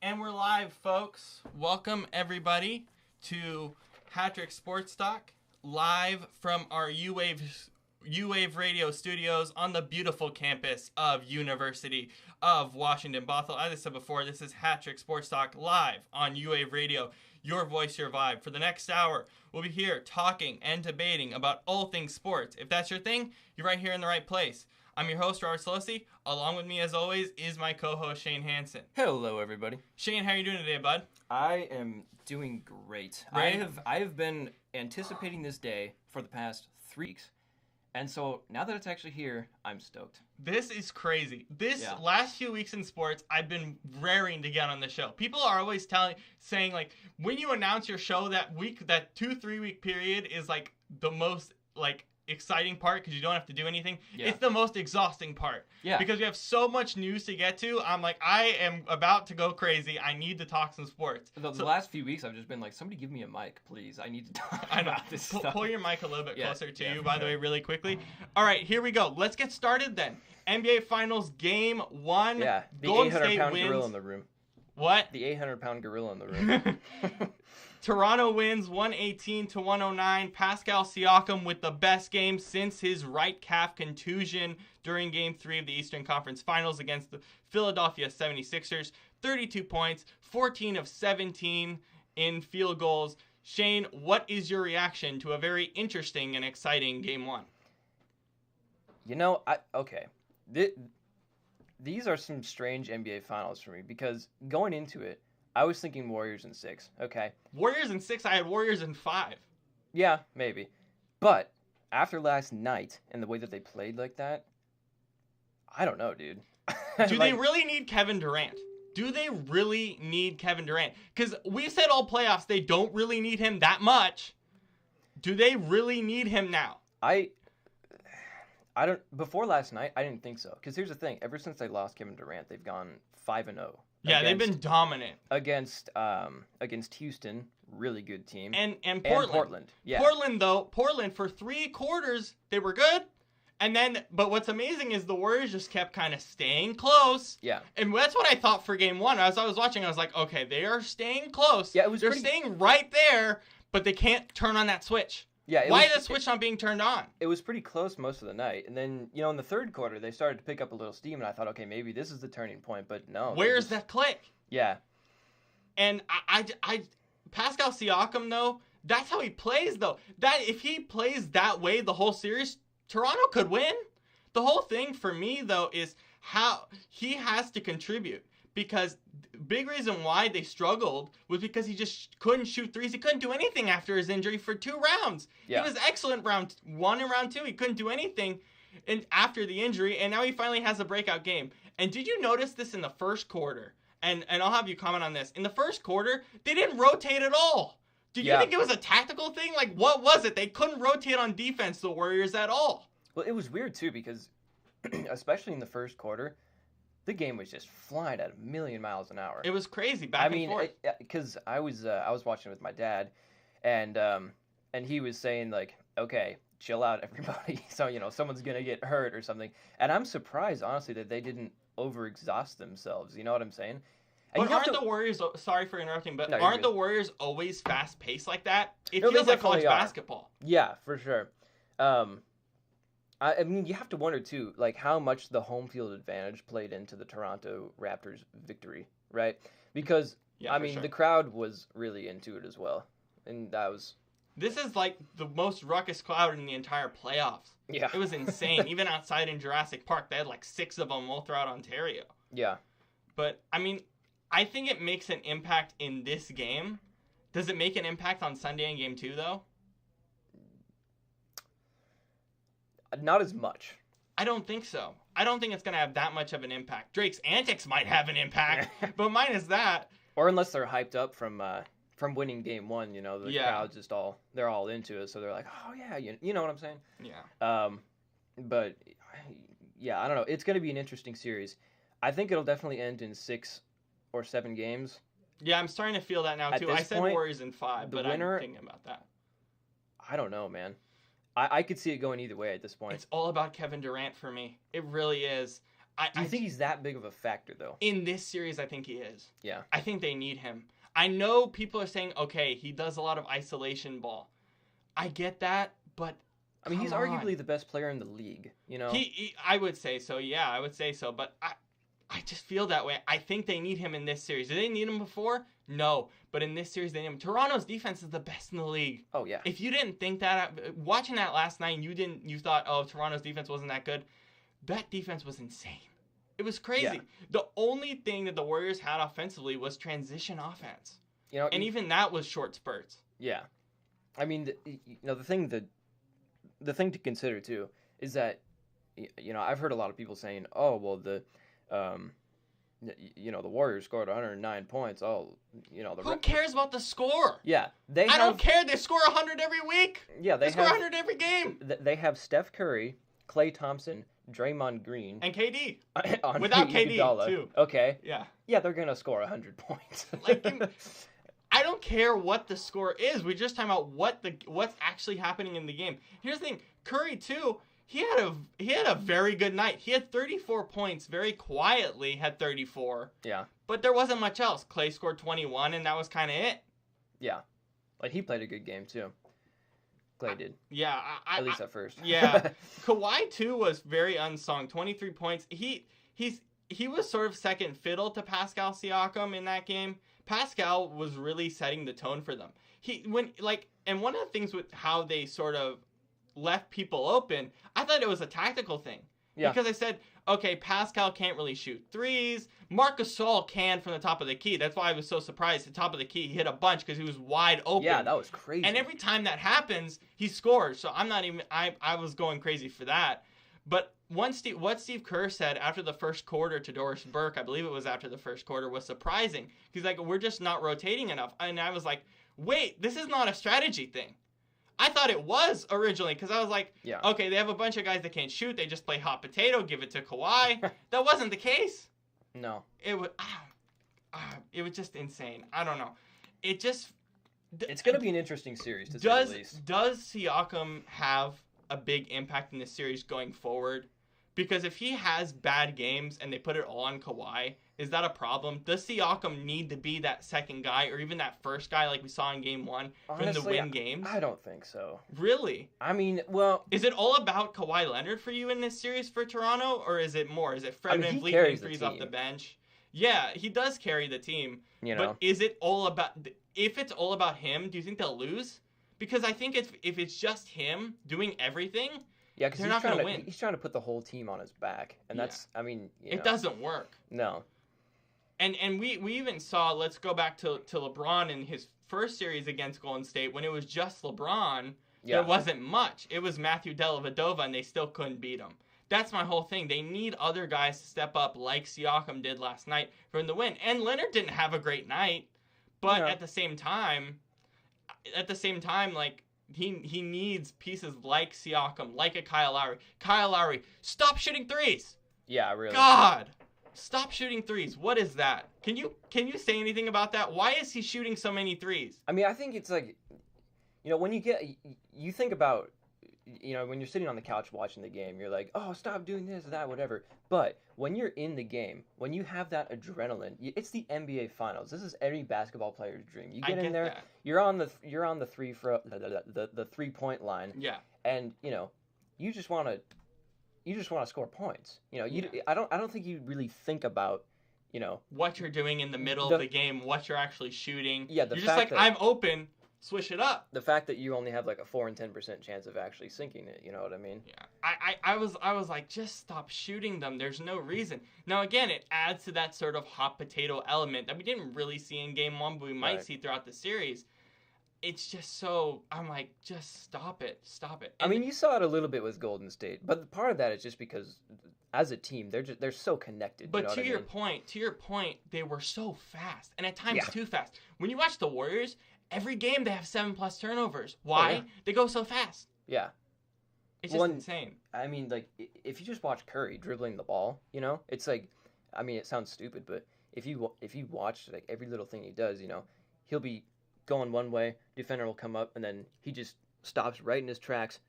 And we're live, folks. Welcome, everybody, to Hat-Trick Sports Talk, live from our U-Wave Radio studios on the beautiful campus of University of Washington, Bothell. As I said before, this is Hat-Trick Sports Talk, live on U-Wave Radio, your voice, your vibe. For the next hour, we'll be here talking and debating about all things sports. If that's your thing, you're right here in the right place. I'm your host, Robert Szolosi. Along with me, as always, is my co-host, Shane Hansen. Hello, everybody. Shane, how are you doing today, bud? I am doing great. Right? I have been anticipating this day for the past 3 weeks, and so now that it's actually here, I'm stoked. This is crazy. Last few weeks in sports, I've been raring to get on the show. People are always saying, like, when you announce your show that week, that 2-3 week period is, like, the most, like, exciting part because you don't have to do anything. Yeah. It's the most exhausting part. Yeah. Because we have so much news to get to. I'm like, I am about to go crazy. I need to talk some sports. The last few weeks, I've just been like, somebody give me a mic, please. I need to talk about this stuff. Pull your mic a little bit closer to you, for by the way, really quickly. All right, here we go. Let's get started then. NBA Finals Game 1. Yeah, the Golden 800-pound State gorilla wins. in the room. What? The 800-pound gorilla in the room. Toronto wins 118-109. Pascal Siakam with the best game since his right calf contusion during Game 3 of the Eastern Conference Finals against the Philadelphia 76ers. 32 points, 14 of 17 in field goals. Shane, what is your reaction to a very interesting and exciting Game 1? You know, these are some strange NBA Finals for me because going into it, I was thinking Warriors in 6, okay? Warriors in 6, I had Warriors in 5. Yeah, maybe. But after last night and the way that they played like that, I don't know, dude. Do they really need Kevin Durant? Do they really need Kevin Durant? Because we said all playoffs they don't really need him that much. Do they really need him now? I don't. Before last night, I didn't think so. Because here's the thing: ever since they lost Kevin Durant, they've gone 5-0. Yeah, they've been dominant against Houston, really good team, and Portland. And Portland, yeah. Portland for 3 quarters they were good, and then but what's amazing is the Warriors just kept kind of staying close. Yeah, and that's what I thought for Game 1. As I was watching, I was like, okay, they are staying close. Yeah, they're staying right there, but they can't turn on that switch. Yeah, why is that switch not being turned on? It was pretty close most of the night. And then, in the third quarter, they started to pick up a little steam, and I thought, okay, maybe this is the turning point, but no. Where's that click? Yeah. And I Pascal Siakam, though, that's how he plays, though. That if he plays that way the whole series, Toronto could win. The whole thing for me, though, is how he has to contribute. Because big reason why they struggled was because he just couldn't shoot threes. He couldn't do anything after his injury for 2 rounds. Yeah. He was excellent round 1 and round 2. He couldn't do anything after the injury, and now he finally has a breakout game. And did you notice this in the first quarter? And I'll have you comment on this. In the first quarter, they didn't rotate at all. Did you think it was a tactical thing? Like, what was it? They couldn't rotate on defense, the Warriors, at all. Well, it was weird, too, because especially in the first quarter, the game was just flying at 1,000,000 miles an hour. It was crazy, back and forth. Because I was watching with my dad, and he was saying, like, okay, chill out, everybody. So, someone's going to get hurt or something. And I'm surprised, honestly, that they didn't overexhaust themselves. You know what I'm saying? And but aren't the Warriors, sorry for interrupting, but aren't the Warriors always fast-paced like that? It feels like college basketball. Yeah, for sure. I mean, you have to wonder, too, like, how much the home field advantage played into the Toronto Raptors' victory, right? Because, the crowd was really into it as well. And that was... This is, like, the most ruckus crowd in the entire playoffs. Yeah. It was insane. Even outside in Jurassic Park, they had, like, 6 of them all throughout Ontario. Yeah. But, I think it makes an impact in this game. Does it make an impact on Sunday in Game 2, though? Not as much. I don't think so. I don't think it's going to have that much of an impact. Drake's antics might have an impact, but mine is that. Or unless they're hyped up from winning Game 1, the crowd's just they're all into it, so they're like, oh yeah, you know what I'm saying? Yeah. But yeah, I don't know. It's going to be an interesting series. I think it'll definitely end in 6 or 7 games. Yeah, I'm starting to feel that now too. I said Warriors in 5, but I'm thinking about that. I don't know, man. I could see it going either way at this point. It's all about Kevin Durant for me. It really is. Do you think he's that big of a factor, though? In this series, I think he is. Yeah. I think they need him. I know people are saying, okay, he does a lot of isolation ball. I get that, but I mean, he's arguably the best player in the league, you know? I would say so, yeah, I would say so. But I just feel that way. I think they need him in this series. Did they need him before? No. But in this series, they need him. Toronto's defense is the best in the league. Oh, yeah. If you didn't think that, watching that last night, you thought, oh, Toronto's defense wasn't that good. That defense was insane. It was crazy. Yeah. The only thing that the Warriors had offensively was transition offense. You know, and even that was short spurts. Yeah. I mean, the thing to consider too is that, you know, I've heard a lot of people saying, "Oh, well, the Warriors scored 109 points. Oh, you know, who cares about the score? Yeah, I don't care. They score 100 every week. Yeah, they score 100 every game. They have Steph Curry, Klay Thompson, Draymond Green, and KD. Without KD too. Okay. Yeah. Yeah, they're gonna score 100 points. I don't care what the score is. We're just talking about what's actually happening in the game. Here's the thing: Curry too. He had a very good night. He had 34 points. Very quietly had 34. Yeah. But there wasn't much else. Klay scored 21, and that was kind of it. Yeah. Like he played a good game too. Klay did. Yeah. At least at first. Yeah. Kawhi too was very unsung. 23 points. He was sort of second fiddle to Pascal Siakam in that game. Pascal was really setting the tone for them. And one of the things with how they sort of left people open, I thought it was a tactical thing. Yeah. Because I said, okay, Pascal can't really shoot threes. Marc Gasol can from the top of the key. That's why I was so surprised. The top of the key, he hit a bunch because he was wide open. Yeah, that was crazy. And every time that happens, he scores. So I was going crazy for that. But what Steve Kerr said after the first quarter to Doris Burke, I believe it was after the first quarter, was surprising. He's like, we're just not rotating enough. And I was like, wait, this is not a strategy thing. I thought it was originally because I was like, yeah. Okay, they have a bunch of guys that can't shoot. They just play hot potato, give it to Kawhi. That wasn't the case. No. It was just insane. I don't know. It's going to be an interesting series, to say the least. Does Siakam have a big impact in this series going forward? Because if he has bad games and they put it all on Kawhi, is that a problem? Does Siakam need to be that second guy or even that first guy like we saw in Game 1 for him to win games? I don't think so. Really? I mean, well... Is it all about Kawhi Leonard for you in this series for Toronto? Or is it more? Is it Fred VanVleet hitting threes off the bench? Yeah, he does carry the team. You know? But is it all about... If it's all about him, do you think they'll lose? Because I think if it's just him doing everything... Yeah, because he's not going to win. He's trying to put the whole team on his back, and that's, I mean, it doesn't work. No. And we even saw. Let's go back to LeBron in his first series against Golden State when it was just LeBron. Yeah. There wasn't much. It was Matthew Dellavedova, and they still couldn't beat him. That's my whole thing. They need other guys to step up, like Siakam did last night, for him to win. And Leonard didn't have a great night, but at the same time, like. He needs pieces like Siakam, like a Kyle Lowry. Kyle Lowry, stop shooting threes. Yeah, really. God, stop shooting threes. What is that? Can you say anything about that? Why is he shooting so many threes? I mean, I think it's like, you know, when you think about, you know, when you're sitting on the couch watching the game, you're like, oh, stop doing this, that, whatever. But when you're in the game, when you have that adrenaline, it's the NBA Finals. This is every basketball player's dream. You get in there, you're on the 3-point line. Yeah. And you know, you just want to score points. You know, I don't think you really think about, you know, what you're doing in the middle of the game, what you're actually shooting. Yeah, you're just like, I'm open. Swish it up. The fact that you only have like a 4 and 10% chance of actually sinking it, you know what I mean? Yeah. I was like, just stop shooting them. There's no reason. Now again, it adds to that sort of hot potato element that we didn't really see in Game 1, but we might see throughout the series. It's just so, I'm like, just stop it. Stop it. And I mean, you saw it a little bit with Golden State, but part of that is just because as a team, they're so connected. But to your point, they were so fast, and at times too fast. When you watch the Warriors, every game they have 7+ turnovers. Why? Oh, yeah. They go so fast. Yeah. It's just insane. I mean, like, if you just watch Curry dribbling the ball, you know, it's like, I mean, it sounds stupid, but if you watch like every little thing he does, you know, he'll be going one way, defender will come up, and then he just stops right in his tracks,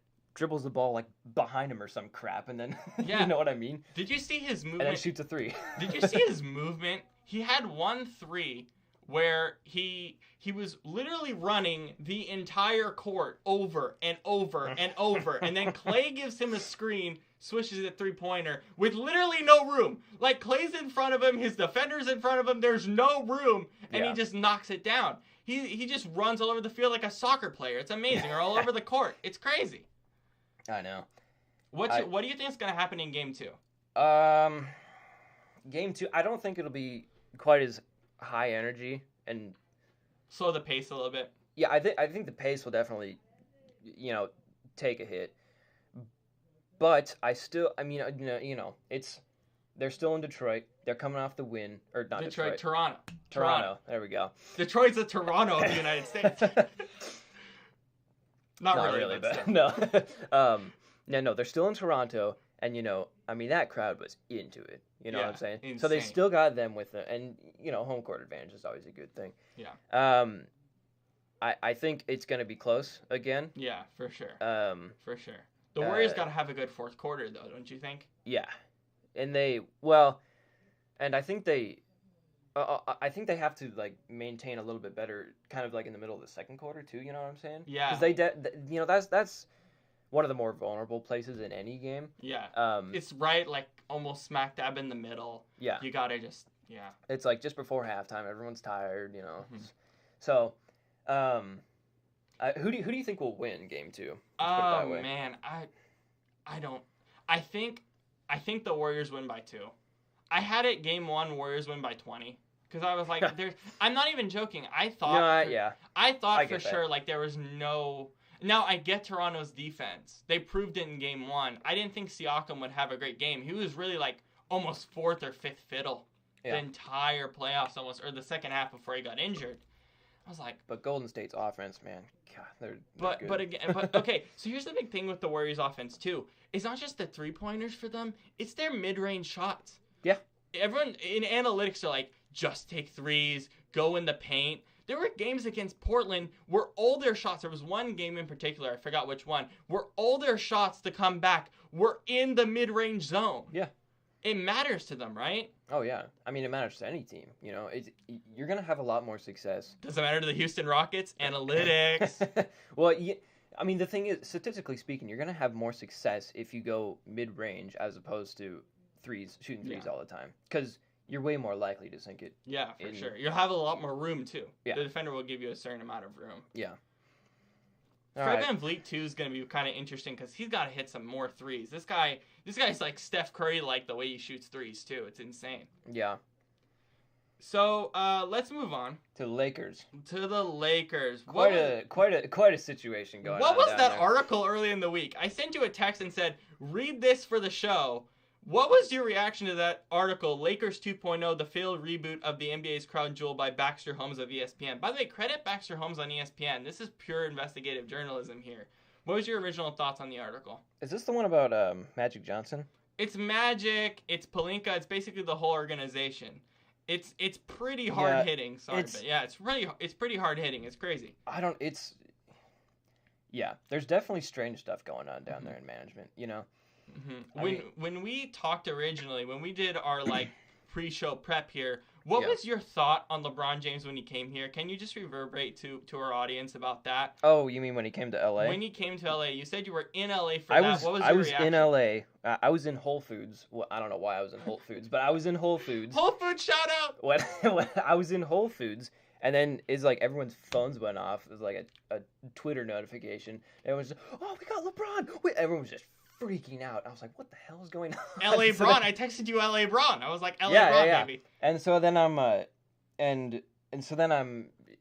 dribbles the ball like behind him or some crap, and then Yeah. you know what I mean. Did you see his movement? And then shoots a 3. Did you see his movement? He had 1-3 where he was literally running the entire court over and over and over, and then Clay gives him a screen, swishes a 3-pointer with literally no room. Like, Clay's in front of him, his defender's in front of him, there's no room, and he just knocks it down. He just runs all over the field like a soccer player. It's amazing. Or all over the court. It's crazy. I know. What do you think is going to happen in Game 2? Game 2, I don't think it'll be quite as high energy and slow the pace a little bit. Yeah, I think the pace will definitely, take a hit. But they're still in Detroit. They're coming off the win, or not Detroit. Toronto. There we go. Detroit's the Toronto of the United States. Not really, but no. No, they're still in Toronto, and that crowd was into it. You know what I'm saying? Insane. So they still got them with it, and home court advantage is always a good thing. Yeah. I think it's gonna be close again. Yeah, for sure. For sure. The Warriors got to have a good fourth quarter, though, don't you think? Yeah, and I think they have to maintain a little bit better, kind of like in the middle of the second quarter too. You know what I'm saying? Yeah. Because that's one of the more vulnerable places in any game. Yeah. It's right, almost smack dab in the middle. Yeah. You gotta just It's just before halftime. Everyone's tired. Mm-hmm. So, who do you think will win Game 2? Oh man, I don't. I think the Warriors win by 2. I had it Game 1 Warriors win by 20 because I was like, I'm not even joking. I thought I thought for sure there was no. Now I get Toronto's defense. They proved it in Game 1. I didn't think Siakam would have a great game. He was really almost fourth or fifth fiddle the entire playoffs almost, or the second half before he got injured. I was like, but Golden State's offense, man, God, they're good. But okay. So here's the big thing with the Warriors' offense too. It's not just the 3-pointers for them; it's their mid-range shots. Yeah. Everyone in analytics are like, just take threes, go in the paint. There were games against Portland where all their shots, there was one game in particular, I forgot which one, where all their shots to come back were in the mid-range zone. Yeah. It matters to them, right? Oh, yeah. I mean, it matters to any team. You're going to have a lot more success. Does it matter to the Houston Rockets? Analytics. Well, the thing is, statistically speaking, you're going to have more success if you go mid-range as opposed to shooting threes all the time. Because you're way more likely to sink it. Yeah, for sure. You'll have a lot more room, too. Yeah. The defender will give you a certain amount of room. Yeah. Fred VanVleet, too, is going to be kind of interesting because he's got to hit some more threes. This guy's like Steph Curry, the way he shoots threes, too. It's insane. Yeah. So, let's move on. To the Lakers. Quite a situation going on. What was that there. article early in the week? I sent you a text and said, read this for the show. What was your reaction to that article, Lakers 2.0, the failed reboot of the NBA's crown jewel by Baxter Holmes of ESPN? By the way, credit Baxter Holmes on ESPN. This is pure investigative journalism here. What was your original thoughts on the article? Is this the one about Magic Johnson? It's Magic, it's Pelinka, it's basically the whole organization. It's pretty hard hitting. Sorry, but it's pretty hard hitting. It's crazy. There's definitely strange stuff going on down there in management, Mm-hmm. When we talked originally, when we did our pre-show prep here, what was your thought on LeBron James when he came here? Can you just reverberate to our audience about that? Oh, you mean when he came to LA? When he came to LA, you said you were in LA for that. What was your reaction? In LA. I was in Whole Foods. Well, I don't know why I was in Whole Foods, but I was in Whole Foods. Whole Foods shout out. When I was in Whole Foods, and then it's everyone's phones went off. It was a Twitter notification. Everyone's just, oh, we got LeBron. Everyone was just freaking out. I was like, what the hell is going on? LA Braun. I texted you LA Braun. I was like, LA Braun, baby. And so then I'm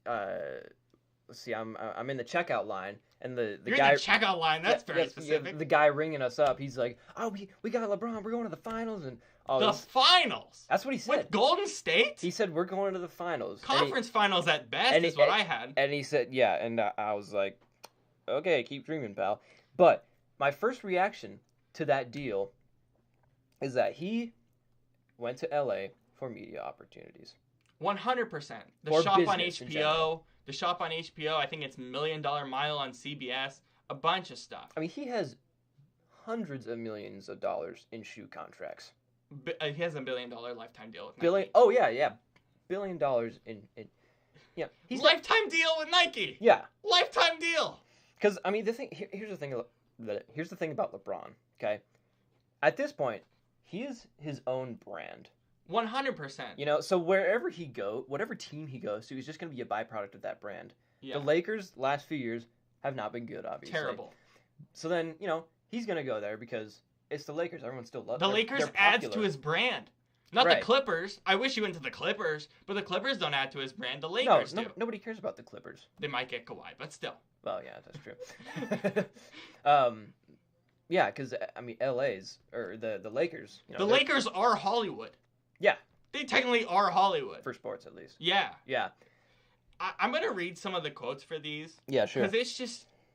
let's see, I'm in the checkout line, and the You're guy in the checkout line. That's very specific. The guy ringing us up, he's like, oh, we got LeBron. We're going to the finals, and all the this. Finals. That's what he said. With Golden State. He said we're going to the finals. Conference finals at best is what I had. And he said, and I was like, okay, keep dreaming, pal. But my first reaction to that deal is that he went to LA for media opportunities. 100%. The shop on HBO, I think it's $1 Million Mile on CBS, a bunch of stuff. I mean, he has hundreds of millions of dollars in shoe contracts. He has a $1 billion lifetime deal with Nike. Billion? Oh yeah, $1 billion in yeah. Lifetime deal with Nike. Yeah. Lifetime deal. Because I mean, here's the thing about LeBron. Okay, at this point, he is his own brand. 100%. You know, so wherever he goes, whatever team he goes to, he's just going to be a byproduct of that brand. Yeah. The Lakers last few years have not been good, obviously. Terrible. So then, you know, he's going to go there because it's the Lakers. Everyone still loves them. The Lakers adds to his brand. Not the Clippers. I wish he went to the Clippers, but the Clippers don't add to his brand. The Lakers do. Nobody cares about the Clippers. They might get Kawhi, but still. Well, yeah, that's true. Yeah, because, I mean, the Lakers. You know, the Lakers are Hollywood. Yeah. They technically are Hollywood. For sports, at least. Yeah. Yeah. I'm going to read some of the quotes for these. Yeah, sure. Because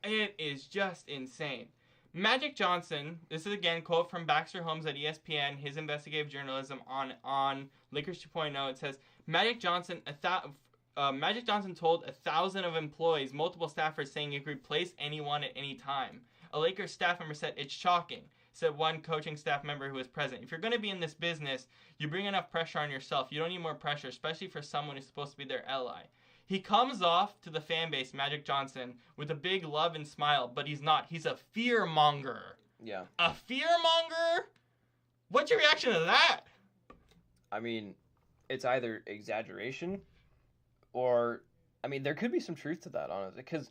it is just insane. Magic Johnson, this is again quote from Baxter Holmes at ESPN, his investigative journalism on Lakers 2.0. It says, Magic Johnson told 1,000 of employees, multiple staffers, saying he could replace anyone at any time. A Lakers staff member said, "It's shocking," said one coaching staff member who was present. "If you're going to be in this business, you bring enough pressure on yourself. You don't need more pressure, especially for someone who's supposed to be their ally." He comes off to the fan base, Magic Johnson, with a big love and smile, but he's not. He's a fear-monger. Yeah. A fear-monger? What's your reaction to that? I mean, it's either exaggeration or, I mean, there could be some truth to that, honestly, because...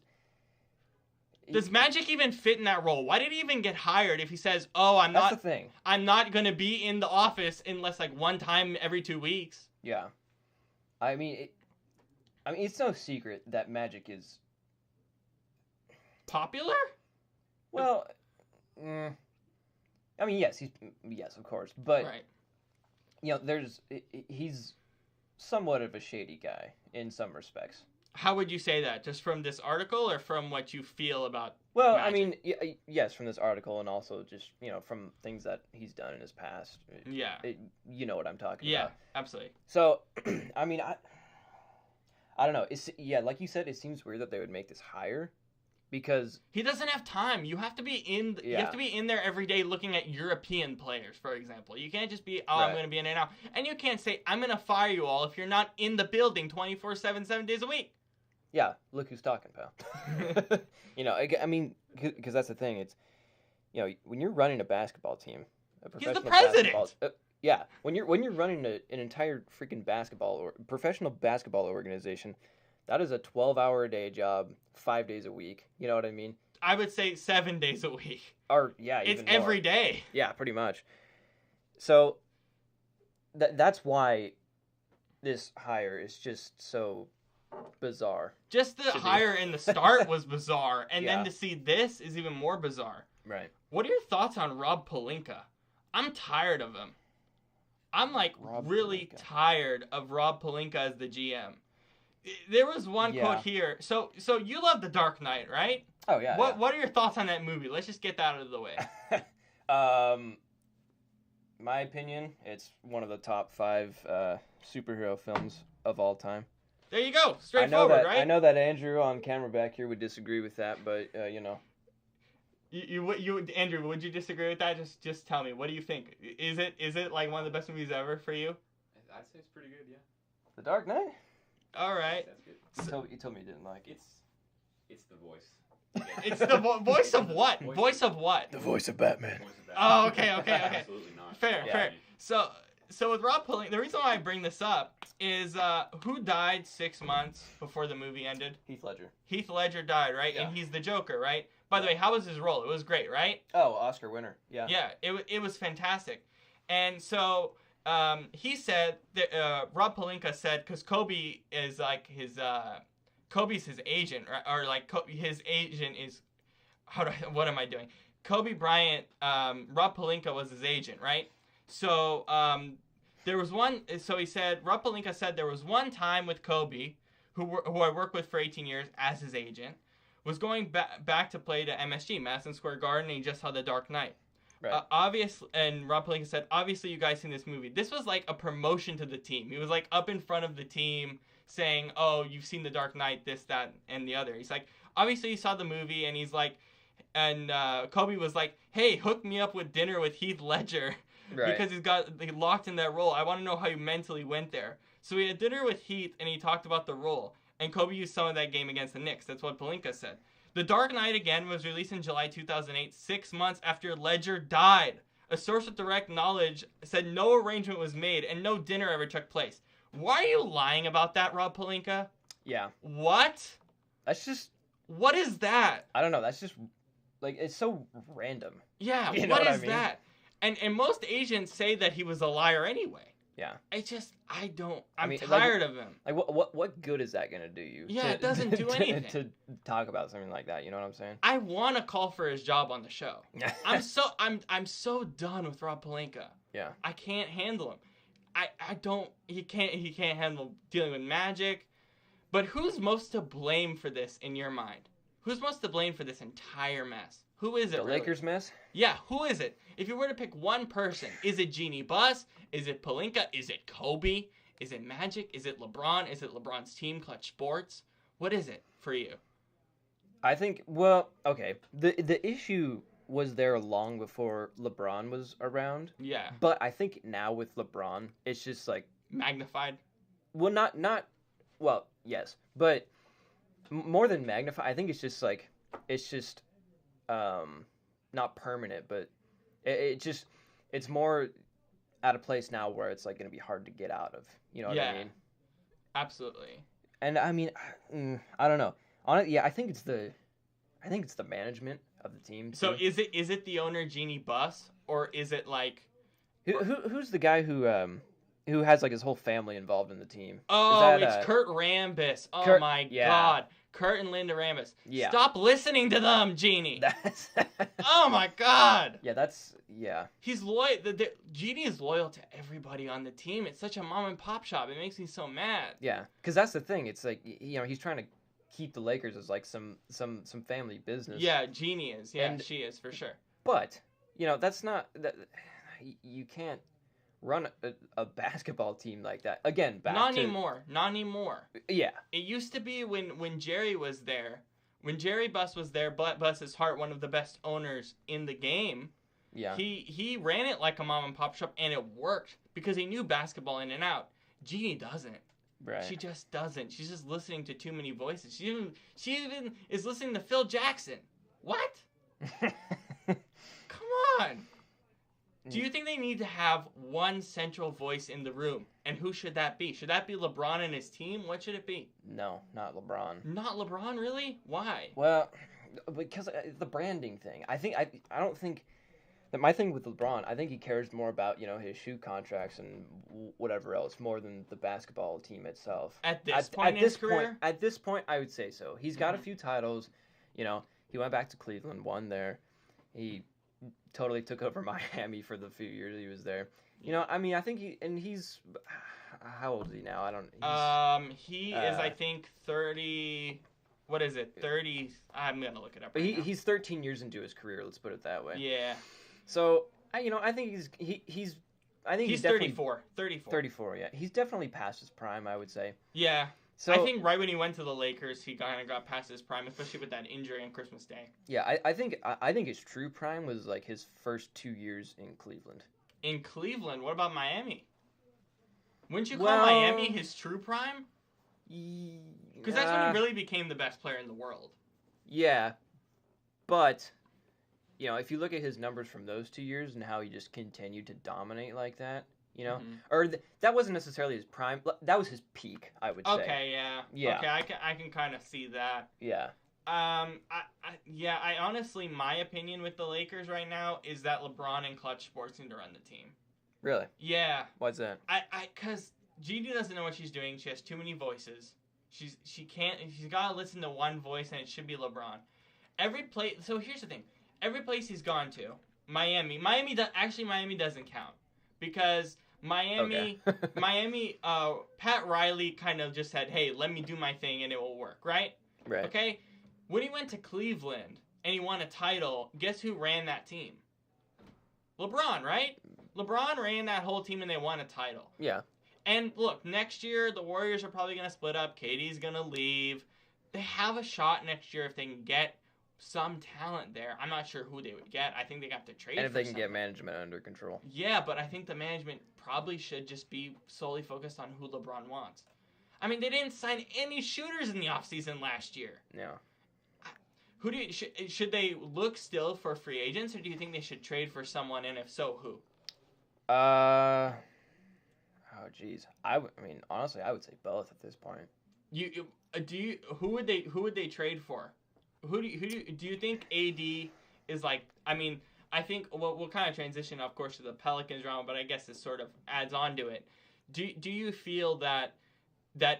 Does Magic even fit in that role? Why did he even get hired if he says, That's the thing. I'm not going to be in the office unless, like, one time every 2 weeks? Yeah. I mean, it's no secret that Magic is... Popular? Well, I mean, yes, of course, but, right. You know, he's somewhat of a shady guy in some respects. How would you say that? Just from this article or from what you feel about Well, Magic? I mean, yes, from this article and also just, you know, from things that he's done in his past. Yeah. You know what I'm talking about. Yeah, absolutely. So, I mean, I don't know. Like you said, it seems weird that they would make this higher because he doesn't have time. You have to be in. You have to be in there every day looking at European players, for example. You can't just be, I'm going to be in and out, and you can't say I'm going to fire you all if you're not in the building 24/7, 7 days a week. Yeah, look who's talking, pal. You know, I mean, because that's the thing. It's, you know, when you're running a basketball team, he's the president. Yeah, when you're running an entire freaking professional basketball organization, that is a 12-hour a day job, 5 days a week. You know what I mean? I would say 7 days a week. Or yeah, it's even more. Every day. Yeah, pretty much. So that's why this hire is just so bizarre. Just the hire in the start was bizarre, and then to see this is even more bizarre. Right. What are your thoughts on Rob Pelinka? I'm tired of him. I'm like really tired of Rob Pelinka as the GM. There was one quote here. So you love The Dark Knight, right? Oh yeah. What are your thoughts on that movie? Let's just get that out of the way. My opinion, it's one of the top 5 superhero films of all time. There you go. Straightforward, right? I know that Andrew on camera back here would disagree with that, but you know. You Andrew, would you disagree with that? Just tell me. What do you think? Is it like one of the best movies ever for you? I'd say it's pretty good, yeah. The Dark Knight? All right. That's good. You told me you didn't like it. It's the voice. It's the voice of what? Voice of what? The voice of Batman. Oh, okay. Absolutely not. Fair. So with Rob Pelinka, the reason why I bring this up is who died 6 months before the movie ended? Heath Ledger. Heath Ledger died, right? Yeah. And he's the Joker, right? By the way, how was his role? It was great, right? Oh, Oscar winner. Yeah. Yeah, it was fantastic. And so he said that Rob Pelinka said, because Kobe is like Kobe's his agent, right? Or like his agent is what am I doing? Kobe Bryant, Rob Pelinka was his agent, right? So there was one. So he said Rob Pelinka said there was one time with Kobe, who I worked with for 18 years as his agent, was going back to play to MSG, Madison Square Garden, and he just saw The Dark Knight. Right. And Rob Pelinka said, obviously you guys seen this movie. This was like a promotion to the team. He was like up in front of the team saying, oh, you've seen The Dark Knight, this, that, and the other. He's like, obviously you saw the movie, and he's like, and Kobe was like, "Hey, hook me up with dinner with Heath Ledger." Right. Because he's locked in that role. I want to know how you mentally went there. So we had dinner with Heath, and he talked about the role. And Kobe used some of that game against the Knicks. That's what Pelinka said. The Dark Knight, again, was released in July 2008, 6 months after Ledger died. A source with direct knowledge said no arrangement was made and no dinner ever took place. Why are you lying about that, Rob Pelinka? Yeah. What? That's just... What is that? I don't know. That's just... Like, it's so random. Yeah, You know what what is I mean? that? And most Asians say that he was a liar anyway. Yeah. I'm tired of him. Like, what good is that going to do you? Yeah, it doesn't do anything. To talk about something like that, you know what I'm saying? I want to call for his job on the show. I'm so done with Rob Pelinka. Yeah. I can't handle him. He can't handle dealing with Magic. But who's most to blame for this in your mind? Who's most to blame for this entire mess? Who is it? The really? Lakers mess? Yeah, who is it? If you were to pick one person, is it Jeannie Buss? Is it Pelinka? Is it Kobe? Is it Magic? Is it LeBron? Is it LeBron's team, Clutch Sports? What is it for you? I think, well, okay. The issue was there long before LeBron was around. Yeah. But I think now with LeBron, it's just like... Magnified? Well, not well, yes. But more than magnified, I think it's just like... It's just... not permanent, but it's more at a place now where it's like going to be hard to get out of. You know what I mean? Absolutely. And I mean, I don't know. I think it's the management of the team. Too. So is it the owner Jeannie Buss, or is it like who's the guy who has like his whole family involved in the team? Oh, it's Kurt Rambis. Oh Kurt, my yeah. God. Kurt and Linda Rambis. Yeah. Stop listening to them, Jeannie. That's Oh my God. Yeah. He's loyal. Jeannie is loyal to everybody on the team. It's such a mom and pop shop. It makes me so mad. Yeah, because that's the thing. It's like, you know, he's trying to keep the Lakers as like some family business. Yeah, Jeannie is. Yeah, And- she is for sure. But you know, that's not that. You can't run a basketball team like that again. Not anymore. Yeah. It used to be when Jerry was there. When Jerry Buss was there, bless his heart, one of the best owners in the game. Yeah. He ran it like a mom and pop shop, and it worked because he knew basketball in and out. Jeannie doesn't. Right. She just doesn't. She's just listening to too many voices. She even is listening to Phil Jackson. What? Come on. Do you think they need to have one central voice in the room? And who should that be? Should that be LeBron and his team? What should it be? No, not LeBron. Not LeBron, really? Why? Well, because the branding thing. I don't think that my thing with LeBron. I think he cares more about, you know, his shoe contracts and whatever else more than the basketball team itself. At this point in his career? At this point, I would say so. He's got a few titles. You know, he went back to Cleveland, won there. He totally took over Miami for the few years he was there. You know, I mean, I think he's how old is he now? I don't. He is, I think, 30. What is it? 30. I'm gonna look it up. But Right now. he's 13 years into his career. Let's put it that way. Yeah. So I think he's 34. 34. 34. Yeah, he's definitely past his prime. I would say. Yeah. So I think right when he went to the Lakers, he kind of got past his prime, especially with that injury on Christmas Day. Yeah, I think his true prime was like his first 2 years in Cleveland. In Cleveland, what about Miami? Wouldn't you call Well, Miami his true prime? Because that's when he really became the best player in the world. Yeah, but you know, if you look at his numbers from those 2 years and how he just continued to dominate like that, you know, or that wasn't necessarily his prime. That was his peak, I would say. Okay, yeah. Okay, I can kind of see that. Yeah. I honestly, my opinion with the Lakers right now is that LeBron and Clutch Sports need to run the team. Really? Yeah. Why's that? Cause Gigi doesn't know what she's doing. She has too many voices. She's got to listen to one voice, and it should be LeBron. So here's the thing. Every place he's gone to, Miami doesn't count because Miami, Pat Riley kind of just said, hey, let me do my thing and it will work, right? Right. Okay? When he went to Cleveland and he won a title, guess who ran that team? LeBron, right? LeBron ran that whole team and they won a title. Yeah. And look, next year the Warriors are probably going to split up. KD's going to leave. They have a shot next year if they can get some talent there. I'm not sure who they would get. I think they have to trade. And if for they can get someone. management under control. Yeah, but I think the management probably should just be solely focused on who LeBron wants. I mean, they didn't sign any shooters in the offseason last year. Yeah. Who do you, should they look still for free agents, or do you think they should trade for someone, and if so, who? Oh, jeez. I mean, honestly, I would say both at this point. Who would they trade for? Who do you think AD is like? I mean, I think we'll kind of transition, of course, to the Pelicans round, but I guess this sort of adds on to it. Do you feel that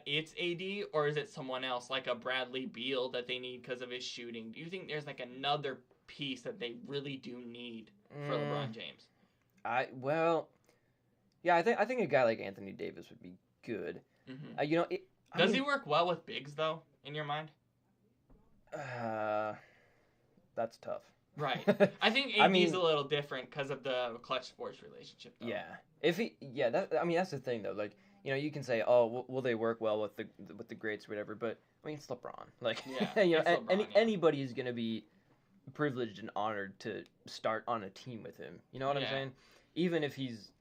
it's AD, or is it someone else like a Bradley Beal that they need because of his shooting? Do you think there's like another piece that they really do need for LeBron James? I think a guy like Anthony Davis would be good. Mm-hmm. Does he work well with bigs though, in your mind? That's tough. Right. I think AD's a little different because of the Clutch Sports relationship. Though. Yeah. That's the thing though. Like, you can say, oh, will they work well with the greats or whatever? But I mean, it's LeBron. Like, anybody is gonna be privileged and honored to start on a team with him. You know what I'm saying? Even if his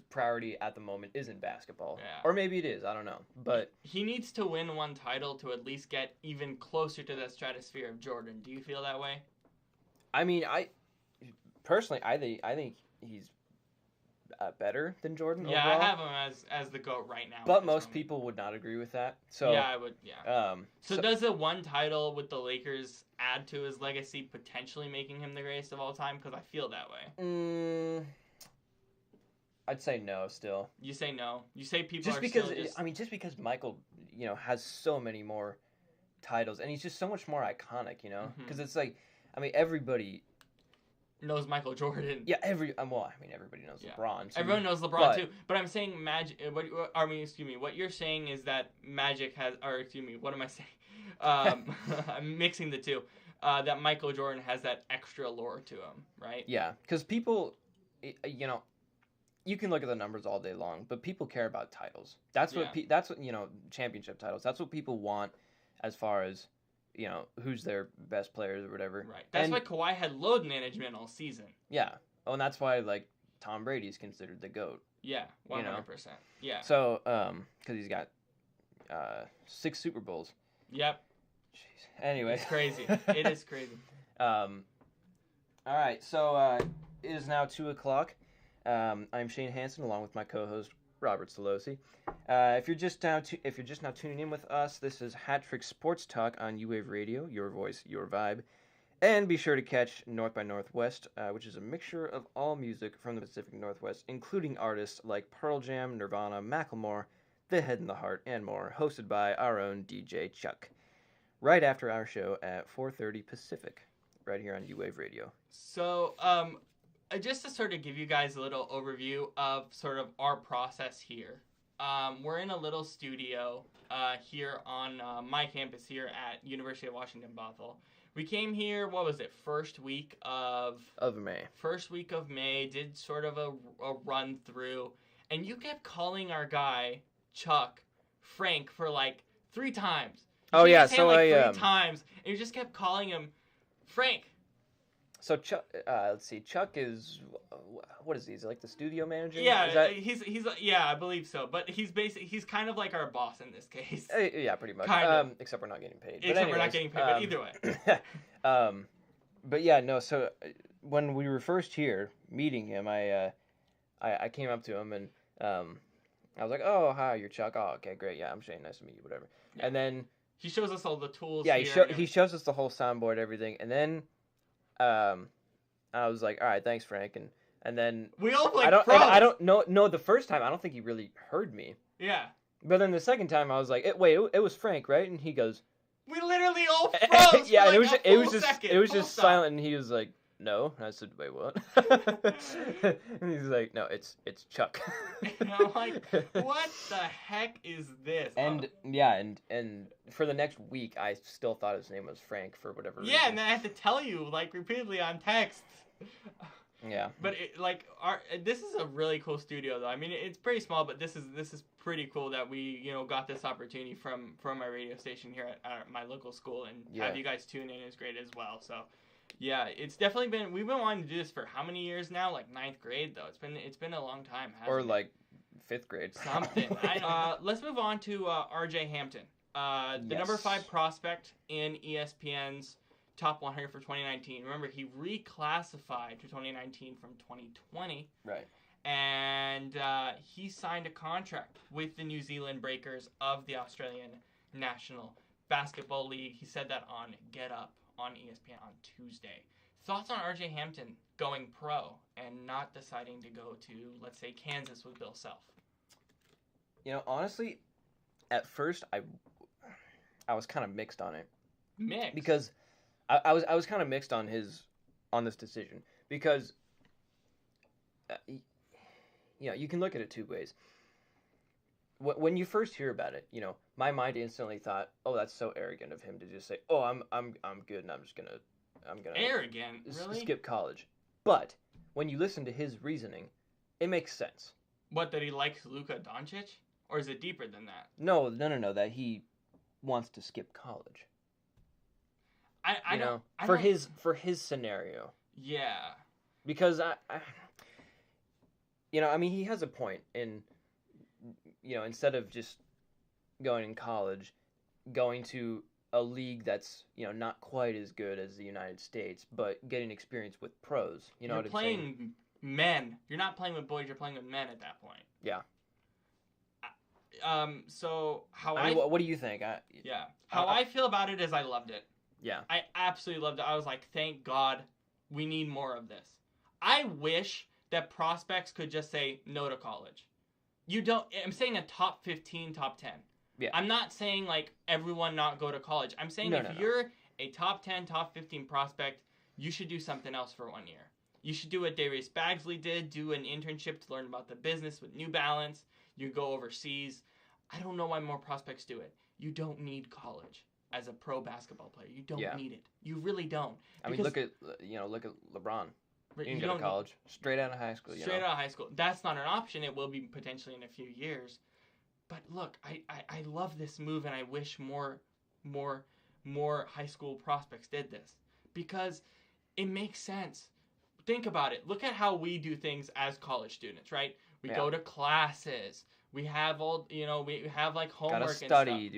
priority at the moment isn't basketball, or maybe it is, I don't know. But he needs to win one title to at least get even closer to the stratosphere of Jordan. Do you feel that way? I mean, I think he's better than Jordan. Yeah, overall. I have him as the GOAT right now. But most people would not agree with that. So yeah, I would. Yeah. So does the one title with the Lakers add to his legacy, potentially making him the greatest of all time? Because I feel that way. I'd say no. Still, you say no. You say people just are because still just... just because Michael, has so many more titles, and he's just so much more iconic. Because it's like, I mean, everybody knows Michael Jordan. Yeah, everybody knows LeBron. So everyone knows LeBron too. But I'm saying what you're saying is that Magic has, what am I saying? I'm mixing the two. That Michael Jordan has that extra lore to him, right? Yeah, because people, you can look at the numbers all day long, but people care about titles. That's what championship titles. That's what people want, as far as who's their best players or whatever. Right. That's why Kawhi had load management all season. Yeah. Oh, and that's why Tom Brady's considered the GOAT. Yeah, 100%. Yeah. So, because he's got 6 Super Bowls. Yep. Jeez. Anyway. It's crazy. It is crazy. All right. So it is now 2:00. I'm Shane Hansen, along with my co-host Robert Szolosi. If you're just now tuning in with us, this is Hat Trick Sports Talk on U-Wave Radio, your voice, your vibe. And be sure to catch North by Northwest, which is a mixture of all music from the Pacific Northwest, including artists like Pearl Jam, Nirvana, Macklemore, The Head and the Heart, and more, hosted by our own DJ Chuck. Right after our show at 4:30 Pacific, right here on U-Wave Radio. So, just to sort of give you guys a little overview of sort of our process here. We're in a little studio here on my campus here at University of Washington, Bothell. We came here, what was it, first week of May. First week of May, did sort of a run through, and you kept calling our guy, Chuck, Frank, for 3 times. Oh, yeah, so 3 times, and you just kept calling him Frank. So Chuck, let's see. Chuck is, what is he? Is he like the studio manager? Yeah, he's I believe so. But he's kind of like our boss in this case. Yeah, pretty much. Kind of. Except we're not getting paid. We're not getting paid. But either way. But yeah, no. So when we were first here meeting him, I came up to him and I was like, "Oh, hi, you're Chuck. Oh, okay, great. Yeah, I'm Shane. Nice to meet you. Whatever." Yeah. And then he shows us all the tools. Yeah, he shows us the whole soundboard, everything, and then. I was like, all right, thanks, Frank, and then we all I don't know. The first time, I don't think he really heard me. Yeah. But then the second time, I was like, wait, it was Frank, right? And he goes, we literally all froze. Yeah, for it was just silent, and he was like, no. And I said, wait, what? And he's like, no, it's Chuck. And I'm like, what the heck is this? And and for the next week, I still thought his name was Frank for whatever reason. Yeah, and then I had to tell you repeatedly on text. Yeah. But this is a really cool studio, though. I mean, it's pretty small, but this is pretty cool that we got this opportunity from my radio station here at my local school, and have you guys tune in is great as well. So, yeah, it's definitely we've been wanting to do this for how many years now? Like 9th grade, though. It's been a long time. Or hasn't it? like 5th grade. Something. Let's move on to R.J. Hampton, the number 5 prospect in ESPN's Top 100 for 2019. Remember, he reclassified to 2019 from 2020. Right. And he signed a contract with the New Zealand Breakers of the Australian National Basketball League. He said that on Get Up on ESPN on Tuesday. Thoughts on R.J. Hampton going pro and not deciding to go to, let's say, Kansas with Bill Self? Honestly, at first I was kind of mixed on it. Mixed? Because I was kind of mixed on this decision because you can look at it two ways. When you first hear about it, my mind instantly thought, "Oh, that's so arrogant of him to just say, "Oh, I'm good and I'm gonna arrogant, really? skip college." But when you listen to his reasoning, it makes sense. What, that he likes Luka Doncic, or is it deeper than that? No, that he wants to skip college. For his scenario. Yeah. Because he has a point in, instead of just going in college, going to a league that's, not quite as good as the United States, but getting experience with pros. You're what I'm playing saying? Men. You're not playing with boys, you're playing with men at that point. Yeah. So what do you think? How I feel about it is I loved it. Yeah. I absolutely loved it. I was like, thank God we need more of this. I wish that prospects could just say no to college. I'm saying a top 15, top 10. Yeah. I'm not saying like everyone not go to college. I'm saying if you're a top 10, top 15 prospect, you should do something else for 1 year. You should do what Darius Bagsley did, do an internship to learn about the business with New Balance. You go overseas. I don't know why more prospects do it. You don't need college as a pro basketball player. You don't need it. You really don't. I mean, look at LeBron. He didn't go to college. Straight out of high school. Straight out of high school. That's not an option. It will be potentially in a few years. But look, I love this move, and I wish more high school prospects did this because it makes sense. Think about it. Look at how we do things as college students, right? We go to classes. We have we have like homework and stuff. Gotta study.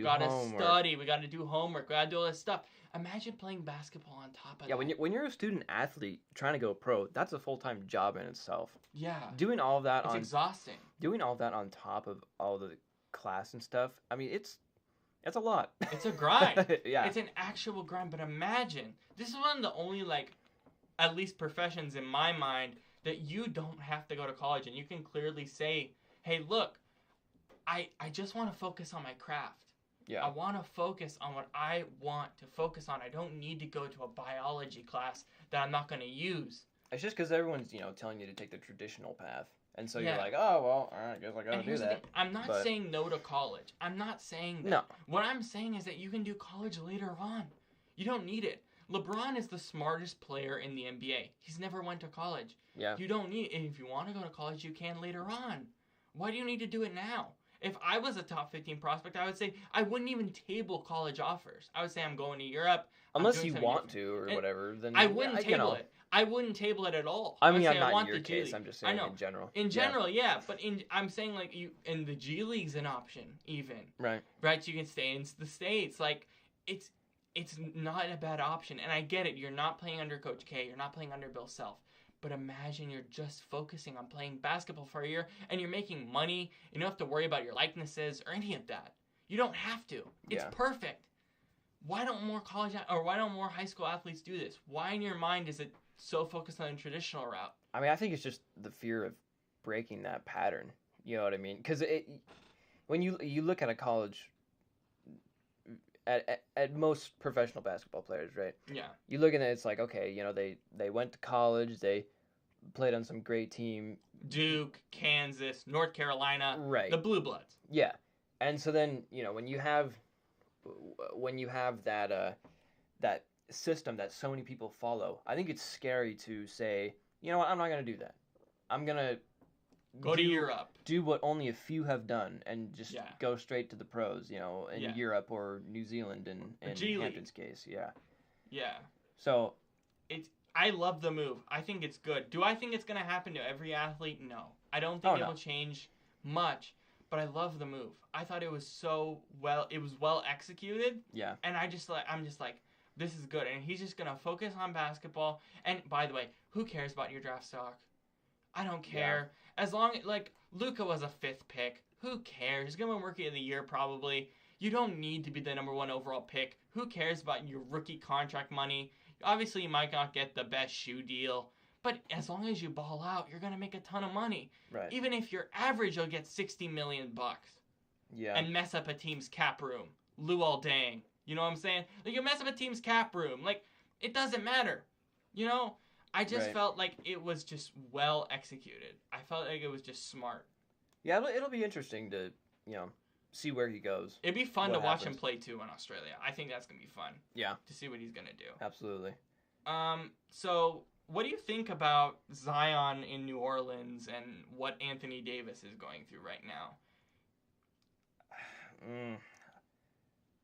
We gotta do homework. We gotta do all this stuff. Imagine playing basketball on top of that. Yeah, when you're a student athlete trying to go pro, that's a full-time job in itself. Yeah. Doing all of that it's exhausting. Doing all of that on top of all the class and stuff. I mean, it's a lot. It's a grind. Yeah. It's an actual grind. But imagine, this is one of the only at least professions in my mind that you don't have to go to college and you can clearly say, hey, look, I just want to focus on my craft. Yeah. I want to focus on what I want to focus on. I don't need to go to a biology class that I'm not going to use. It's just because everyone's, telling you to take the traditional path. And so you're like, oh, well, all right, I guess I got to do that. I'm not saying no to college. I'm not saying that. No. What I'm saying is that you can do college later on. You don't need it. LeBron is the smartest player in the NBA. He's never went to college. Yeah. You don't need it. If you want to go to college, you can later on. Why do you need to do it now? If I was a top 15 prospect, I would say I wouldn't even table college offers. I would say I'm going to Europe. Unless you want to or whatever, then I wouldn't table it. I wouldn't table it at all. I mean, I'm not in your case. I'm just saying in general. In general, yeah. But I'm saying in the G League's an option even. Right. Right. So you can stay in the States. It's not a bad option. And I get it. You're not playing under Coach K. You're not playing under Bill Self. But imagine you're just focusing on playing basketball for a year and you're making money. You don't have to worry about your likenesses or any of that. You don't have to. It's perfect. Why don't more high school athletes do this? Why in your mind is it so focused on the traditional route? I mean, I think it's just the fear of breaking that pattern. You know what I mean? Because when you look at a college, at most professional basketball players, right? Yeah. You look at it, it's like, okay, they went to college, they played on some great team. Duke, Kansas, North Carolina. Right. The Blue Bloods. Yeah. And so then, when you have that that system that so many people follow, I think it's scary to say, you know what? I'm not gonna do that. I'm gonna Go to Europe. Do what only a few have done, and just Yeah. go straight to the pros. You know, in Yeah. Europe or New Zealand, in G League. Hampton's case, yeah. Yeah. So I love the move. I think it's good. Do I think it's going to happen to every athlete? No. I don't think it will change much, but I love the move. I thought it was well executed. Yeah. And I'm just like, this is good. And he's just going to focus on basketball. And by the way, who cares about your draft stock? I don't care. As long as, like, Luka was a 5th pick. Who cares? He's going to win Rookie of the Year probably. You don't need to be the number 1 overall pick. Who cares about your rookie contract money? Obviously, you might not get the best shoe deal, but as long as you ball out, you're going to make a ton of money. Right. Even if you're average, you'll get $60 million Yeah. and mess up a team's cap room. Luol Deng. You know what I'm saying? Like, you mess up a team's cap room. Like, it doesn't matter. You know? I just felt like it was just well executed. I felt like it was just smart. Yeah, it'll be interesting to, see where he goes. It'd be fun to watch him happens. play, too, in Australia. I think that's going to be fun. Yeah. To see what he's going to do. Absolutely. So what do you think about Zion in New Orleans and what Anthony Davis is going through right now?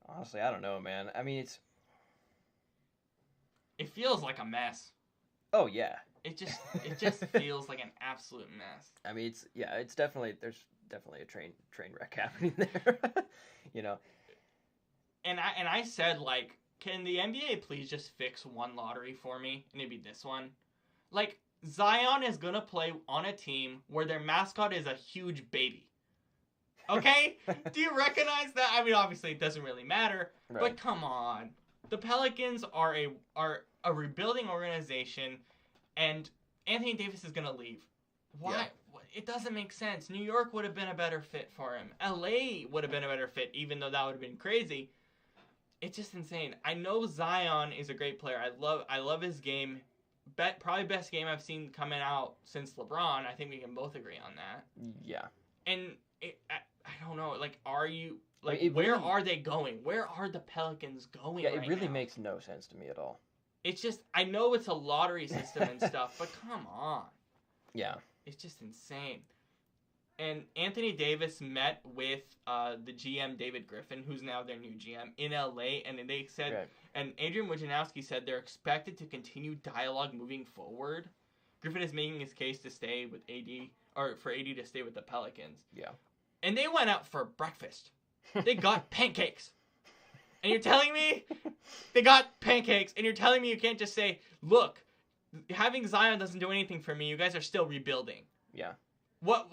Honestly, I don't know, man. I mean, It feels like a mess. Oh, yeah. It just feels like an absolute mess. I mean, there's definitely a train wreck happening there. And I said, like, can the NBA please just fix one lottery for me? And it'd be this one. Like, Zion is going to play on a team where their mascot is a huge baby. Okay? Do you recognize that? I mean, obviously it doesn't really matter, but come on. The Pelicans are a rebuilding organization, and Anthony Davis is going to leave. Why? Yeah. It doesn't make sense. New York would have been a better fit for him. LA would have been a better fit, even though that would have been crazy. It's just insane. I know Zion is a great player. I love his game. Probably best game I've seen coming out since LeBron. I think we can both agree on that. Yeah. And I don't know. Like, are you like where are they going? Where are the Pelicans going? Yeah, right it really now? makes no sense to me at all. It's just, I know it's a lottery system and stuff, but come on. Yeah. It's just insane. And Anthony Davis met with the GM, David Griffin, who's now their new GM, in LA, and they said, and Adrian Wojnarowski said they're expected to continue dialogue moving forward. Griffin is making his case to stay with AD, or for AD to stay with the Pelicans. Yeah. And they went out for breakfast. They got pancakes. And you're telling me they got pancakes, and you're telling me you can't just say, look, having Zion doesn't do anything for me. You guys are still rebuilding. Yeah. What,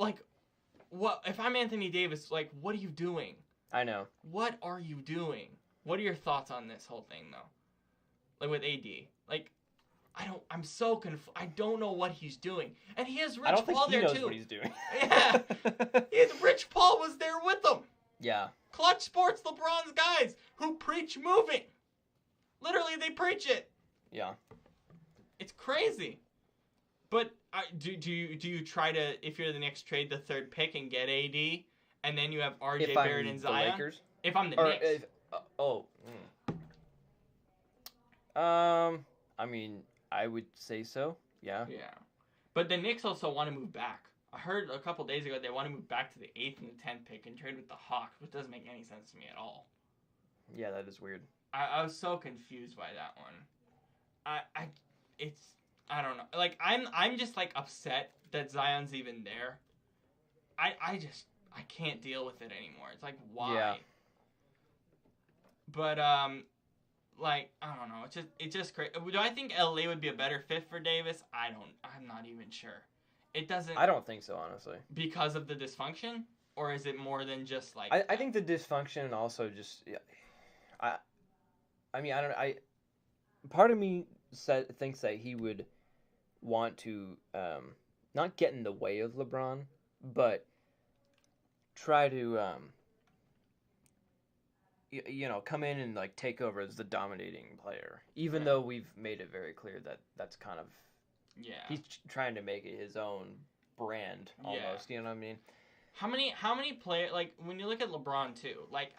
if I'm Anthony Davis, like, what are you doing? I know. What are you doing? What are your thoughts on this whole thing, though? Like, with AD. Like, I'm so I don't know what he's doing. And he has Rich Paul there, too. I don't think he knows what he's doing. Yeah. Rich Paul was there with him. Yeah. Clutch Sports, LeBron's guys who preach moving. Literally, they preach it. Yeah. It's crazy. But do you try to, if you're the Knicks, trade the 3rd pick and get AD, and then you have RJ Barrett and Zion? The Lakers? If I'm the Knicks. I mean, I would say so. Yeah. Yeah. But the Knicks also want to move back. I heard a couple days ago they want to move back to the 8th and the 10th pick and trade with the Hawks, which doesn't make any sense to me at all. Yeah, that is weird. I was so confused by that one. I don't know. Like, I'm just, like, upset that Zion's even there. I can't deal with it anymore. It's like, why? Yeah. But, like, I don't know. It's just crazy. Do I think LA would be a better fit for Davis? I'm not even sure. It doesn't. I don't think so, honestly. Because of the dysfunction? Or is it more than just, like... I think the dysfunction and also just... I mean, I don't know. Part of me thinks that he would want to not get in the way of LeBron, but try to come in and like take over as the dominating player. Even though we've made it very clear that that's kind of he's trying to make it his own brand almost. You know what I mean? How many players, like, when you look at LeBron, too, like,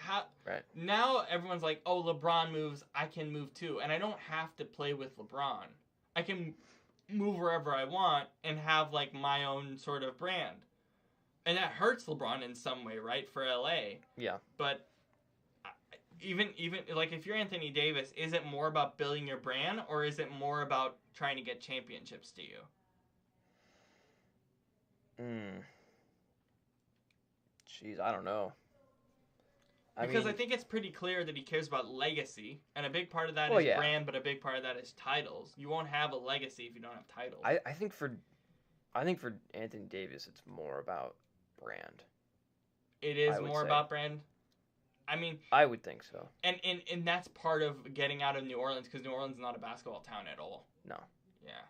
now everyone's like, oh, LeBron moves, I can move, too, and I don't have to play with LeBron. I can move wherever I want and have like my own sort of brand. And that hurts LeBron in some way, right, for LA. Yeah. But even like if you're Anthony Davis, is it more about building your brand or is it more about trying to get championships to you? Jeez, I don't know. Because I think it's pretty clear that he cares about legacy, and a big part of that is brand, but a big part of that is titles. You won't have a legacy if you don't have titles. I think for Anthony Davis, it's more about brand. It is more about brand. I mean, I would think so. And that's part of getting out of New Orleans, because New Orleans is not a basketball town at all. No. Yeah.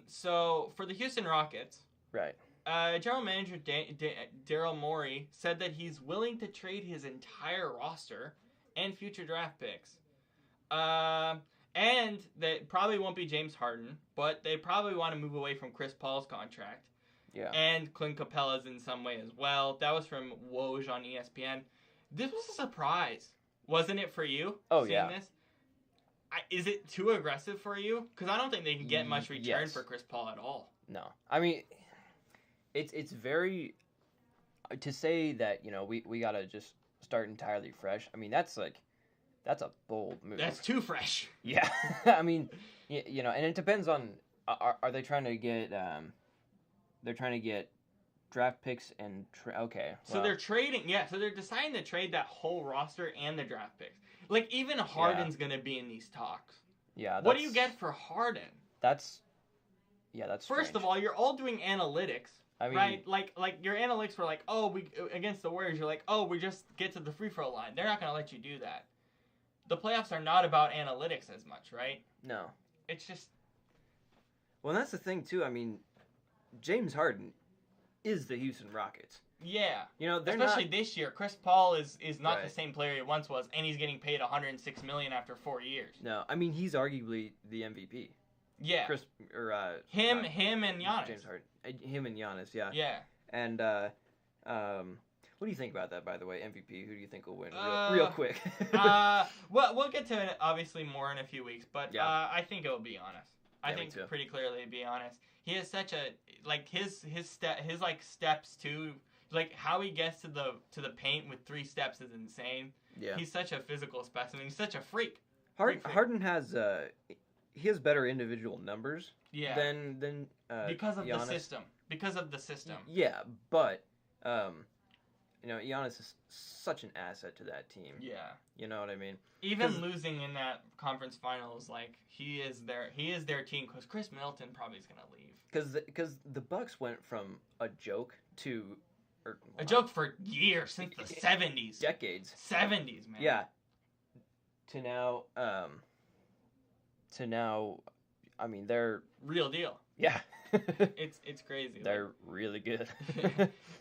So for the Houston Rockets, right. General Manager Daryl Morey said that he's willing to trade his entire roster and future draft picks. And that probably won't be James Harden, but they probably want to move away from Chris Paul's contract. Yeah. And Clint Capella's in some way as well. That was from Woj on ESPN. This was a surprise, wasn't it for you? Oh, seeing this? Is it too aggressive for you? Because I don't think they can get much return for Chris Paul at all. No. I mean, it's very... To say that, we got to just start entirely fresh, I mean, that's a bold move. That's too fresh. Yeah. I mean, and it depends on... Are they trying to get... They're trying to get draft picks and... So they're trading... Yeah, so they're deciding to trade that whole roster and the draft picks. Like, even Harden's going to be in these talks. Yeah. What do you get for Harden? That's First strange. of all, you're all doing analytics, I mean, right? Like your analytics were like, we against the Warriors, you're like, we just get to the free throw line. They're not going to let you do that. The playoffs are not about analytics as much, right? No. It's just... Well, that's the thing, too. I mean, James Harden is the Houston Rockets. Yeah. They're especially this year. Chris Paul is not the same player he once was, and he's getting paid $106 million after 4 years. No, I mean, he's arguably the MVP. Yeah. Him and Giannis. James Harden. Him and Giannis, yeah. Yeah. And what do you think about that, by the way? MVP, who do you think will win? Real quick. Well, we'll get to it obviously more in a few weeks, but I think it'll be honest. I think pretty clearly, to be honest, he has such a his steps too. Like how he gets to the paint with 3 steps is insane. Yeah. He's such a physical specimen. He's such a freak. Harden has he has better individual numbers. Yeah. Than because of Giannis. the system. Because of the system. Yeah, but Giannis is such an asset to that team. Yeah. You know what I mean? Even losing in that conference finals, he is their team, because Chris Middleton probably is gonna leave. Because the Bucks went from a joke to a joke for years, since the 70s. Decades. 70s, man. Yeah. To now, I mean, they're... Real deal. Yeah. It's crazy. They're really good.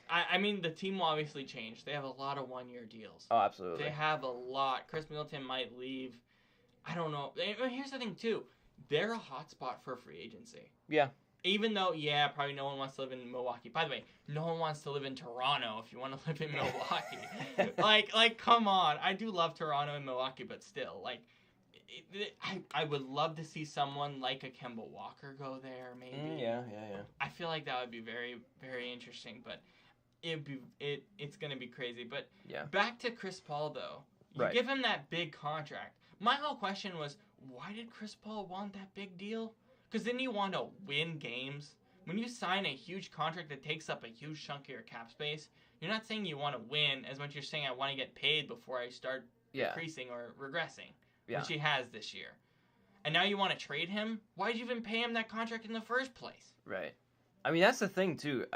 I mean, the team will obviously change. They have a lot of 1-year deals. Oh, absolutely. They have a lot. Chris Middleton might leave. I don't know. Here's the thing, too. They're a hot spot for free agency. Yeah. Even though, probably no one wants to live in Milwaukee. By the way, no one wants to live in Toronto if you want to live in Milwaukee. like, come on. I do love Toronto and Milwaukee, but still, I would love to see someone like a Kemba Walker go there, maybe. Yeah. I feel like that would be very, very interesting, but it's going to be crazy. But back to Chris Paul, though. You give him that big contract. My whole question was, why did Chris Paul want that big deal? Because didn't he want to win games? When you sign a huge contract that takes up a huge chunk of your cap space, you're not saying you want to win as much as you're saying I want to get paid before I start decreasing or regressing, which he has this year. And now you want to trade him? Why did you even pay him that contract in the first place? Right. I mean, that's the thing, too.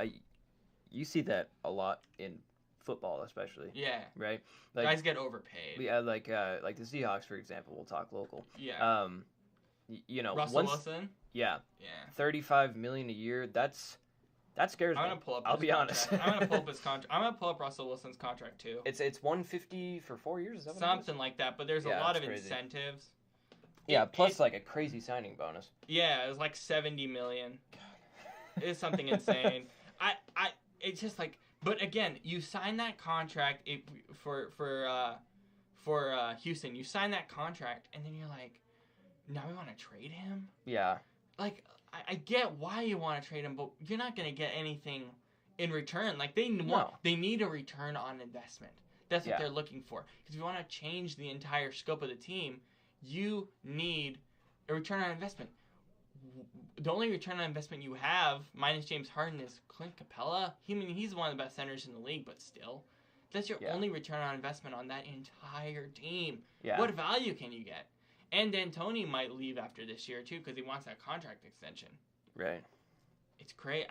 You see that a lot in football, especially. Yeah. Right? Guys get overpaid. Yeah, like the Seahawks, for example. We'll talk local. Yeah. Russell Wilson? Yeah. $35 million a year. That scares me. I'm gonna pull up. I'll be honest. I'm gonna pull up his contract. I'm gonna pull up Russell Wilson's contract too. It's $150 for 4 years. Is that what something like that? But there's a lot of incentives. Yeah, plus a crazy signing bonus. Yeah, it was like $70 million. It's something insane. It's just like, but again, you sign that contract for Houston. You sign that contract, and then you're like, now we want to trade him? Yeah. Like, I get why you want to trade him, but you're not going to get anything in return. Like, they need a return on investment. That's what they're looking for. Because if you want to change the entire scope of the team, you need a return on investment. The only return on investment you have, minus James Harden, is Clint Capella. He's one of the best centers in the league, but still. That's your only return on investment on that entire team. Yeah. What value can you get? And D'Antoni might leave after this year, too, because he wants that contract extension. Right. It's great.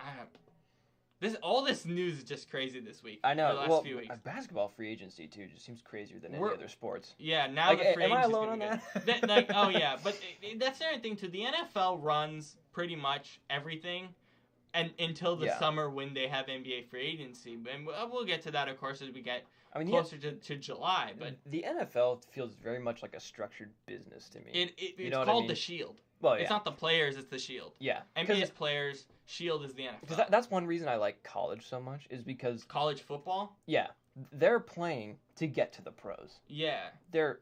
All this news is just crazy this week. I know. The last few weeks. Basketball free agency too just seems crazier than any other sports. Yeah, now the free agency. Am I alone on that? Oh yeah, but that's the other thing too. The NFL runs pretty much everything, and until the summer when they have NBA free agency. And we'll get to that, of course, as we get closer to July. But the NFL feels very much like a structured business to me. It's called the Shield. Well, yeah. It's not the players, it's the Shield. Yeah. NBA's players, Shield is the NFL. Because that's one reason I like college so much, is because... College football? Yeah. They're playing to get to the pros. Yeah. They're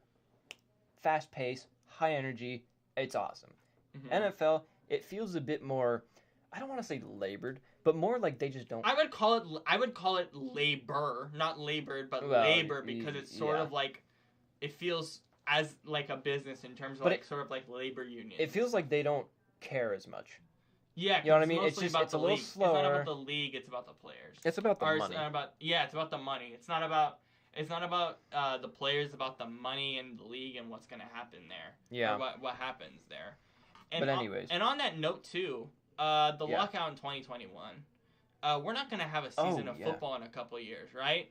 fast-paced, high energy. It's awesome. Mm-hmm. NFL, it feels a bit more, I don't want to say labored, but more like they just don't... I would call it labor, not labored, but labor, because it's sort of like, it feels... as like a business in terms of sort of like labor unions. It feels like they don't care as much. Yeah, you know what I mean. It's a little slower. It's not about the league. It's about the players. It's about the money. It's about the money. It's not about the players. It's about the money and the league and what's going to happen there. Yeah. Or what happens there. But anyways. And on that note too, the lockout in 2021. We're not going to have a season of football in a couple of years, right?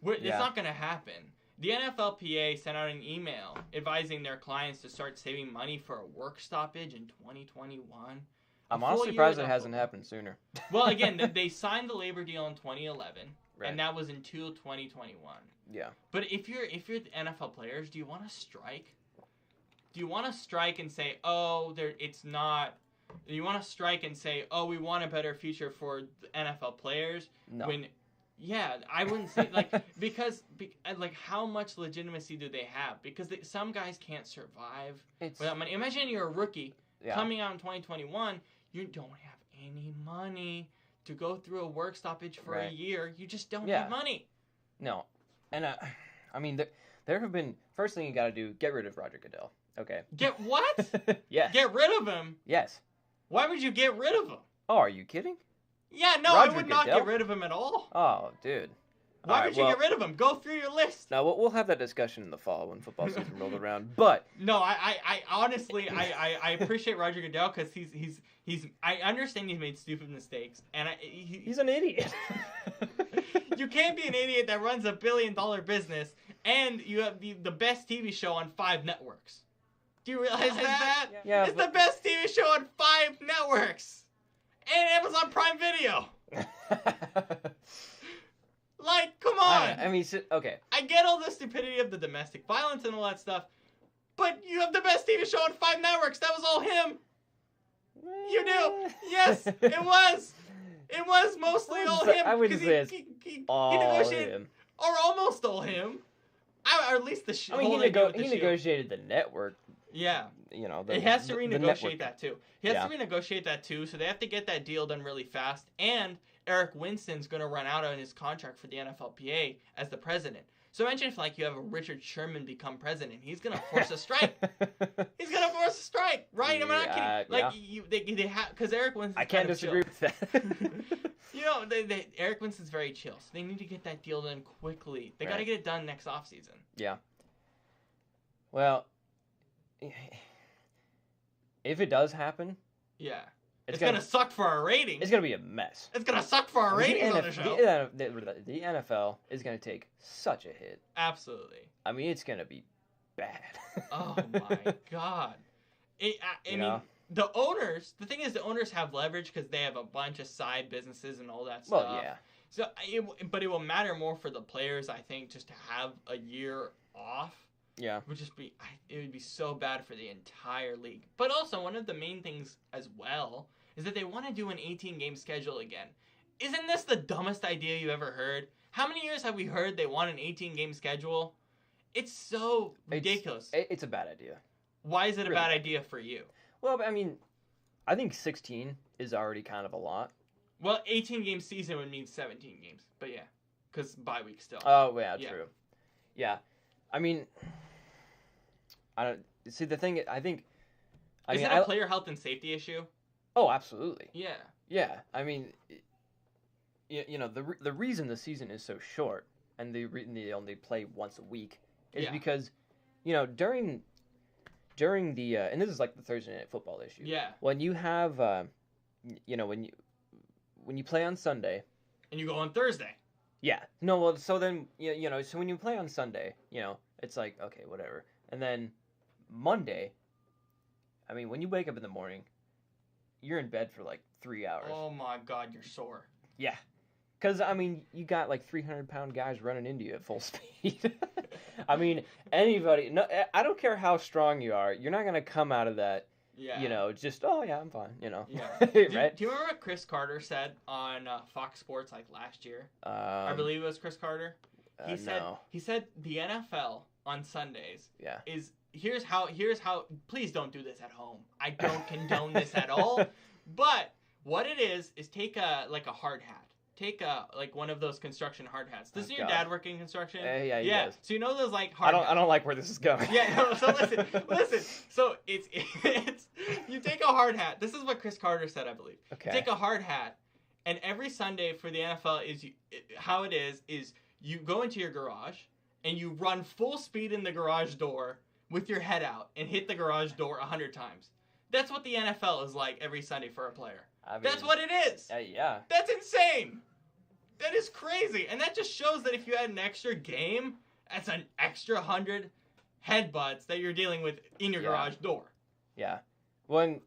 It's not going to happen. The NFLPA sent out an email advising their clients to start saving money for a work stoppage in 2021. I'm honestly surprised it hasn't happened sooner. Well, again, they signed the labor deal in 2011, and that was until 2021. Yeah. But if you're the NFL players, do you want to strike? Do you want to strike and say, it's not? Do you want to strike and say, we want a better future for the NFL players? No. Yeah, I wouldn't say, because how much legitimacy do they have? Because some guys can't survive without money. Imagine you're a rookie coming out in 2021, you don't have any money to go through a work stoppage for a year. You just don't have money. No. And, I mean, there have been, first thing you got to do, get rid of Roger Goodell. Okay. Get what? Yes. Get rid of him? Yes. Why would you get rid of him? Oh, are you kidding? Yeah, no, Roger I would not get rid of him at all. Oh, dude. Why would you get rid of him? Go through your list. No, we'll have that discussion in the fall when football season rolls around. But no, I honestly I appreciate Roger Goodell because he's I understand he's made stupid mistakes and he's an idiot. You can't be an idiot that runs $1 billion business and you have the best TV show on 5 networks. Do you realize that? Yeah, it's the best TV show on 5 networks. And Amazon Prime Video. Come on. I mean, okay. I get all the stupidity of the domestic violence and all that stuff, but you have the best TV show on 5 networks. That was all him. You do. Yes, it was. It was mostly all him. I wouldn't say it's all him. Or almost all him. Or at least the show. I mean, he negotiated the network. Yeah. You know, it has to renegotiate that too. He has to renegotiate that too, so they have to get that deal done really fast. And Eric Winston's going to run out on his contract for the NFLPA as the president. So imagine if you have a Richard Sherman become president. He's going to force a strike. He's going to force a strike, right? I'm not kidding. They have, because Eric Winston's I can't disagree with that. You know, Eric Winston's very chill, so they need to get that deal done quickly. They got to get it done next offseason. Yeah. Well, if it does happen, it's gonna suck for our ratings. It's gonna be a mess. It's gonna suck for our ratings on the show. The NFL is gonna take such a hit. Absolutely. I mean, it's gonna be bad. Oh my god. I mean, the owners. The thing is, the owners have leverage because they have a bunch of side businesses and all that stuff. Well, yeah. So, but it will matter more for the players, I think, just to have a year off. Yeah. It would be so bad for the entire league. But also, one of the main things as well is that they want to do an 18-game schedule again. Isn't this the dumbest idea you ever heard? How many years have we heard they want an 18-game schedule? It's so ridiculous. It's a bad idea. Why is it a Really. bad idea for you? Well, I mean, I think 16 is already kind of a lot. Well, 18-game season would mean 17 games, but yeah, because bye week still. Oh, yeah, Yeah. true. Yeah. I mean, I don't see the thing. Is it a player health and safety issue? Oh, absolutely. Yeah. Yeah. I mean, the reason the season is so short and the reason they only play once a week is Yeah. because, during the and this is like the Thursday night football issue. Yeah. When you have, when you play on Sunday. And you go on Thursday. Yeah. No, well, so then, so when you play on Sunday, it's like, okay, whatever. And then Monday, I mean, when you wake up in the morning, you're in bed for like 3 hours. Oh my God, you're sore. Yeah. Because, I mean, you got like 300-pound guys running into you at full speed. I mean, anybody, no, I don't care how strong you are, you're not going to come out of that, Yeah. just, oh, yeah, I'm fine, Yeah. right? Do you remember what Chris Carter said on Fox Sports like last year? I believe it was Chris Carter. He said no. he said the NFL on Sundays Yeah. is here's how please don't do this at home. I don't condone this at all. But what it is take a hard hat. Take like one of those construction hard hats. Does your God. dad work in construction? Yeah, he does. So you know those like hard hats? I don't like where this is going. Yeah, no, so listen. So it's you take a hard hat. This is what Chris Carter said, I believe. Okay. You take a hard hat, and every Sunday for the NFL how it is you go into your garage and you run full speed in the garage door with your head out and hit the garage door 100 times. That's what the NFL is like every Sunday for a player. I mean, That's what it is. Yeah. That's insane. That is crazy. And that just shows that if you had an extra game, that's an extra 100 headbutts that you're dealing with in your garage door. Yeah. When,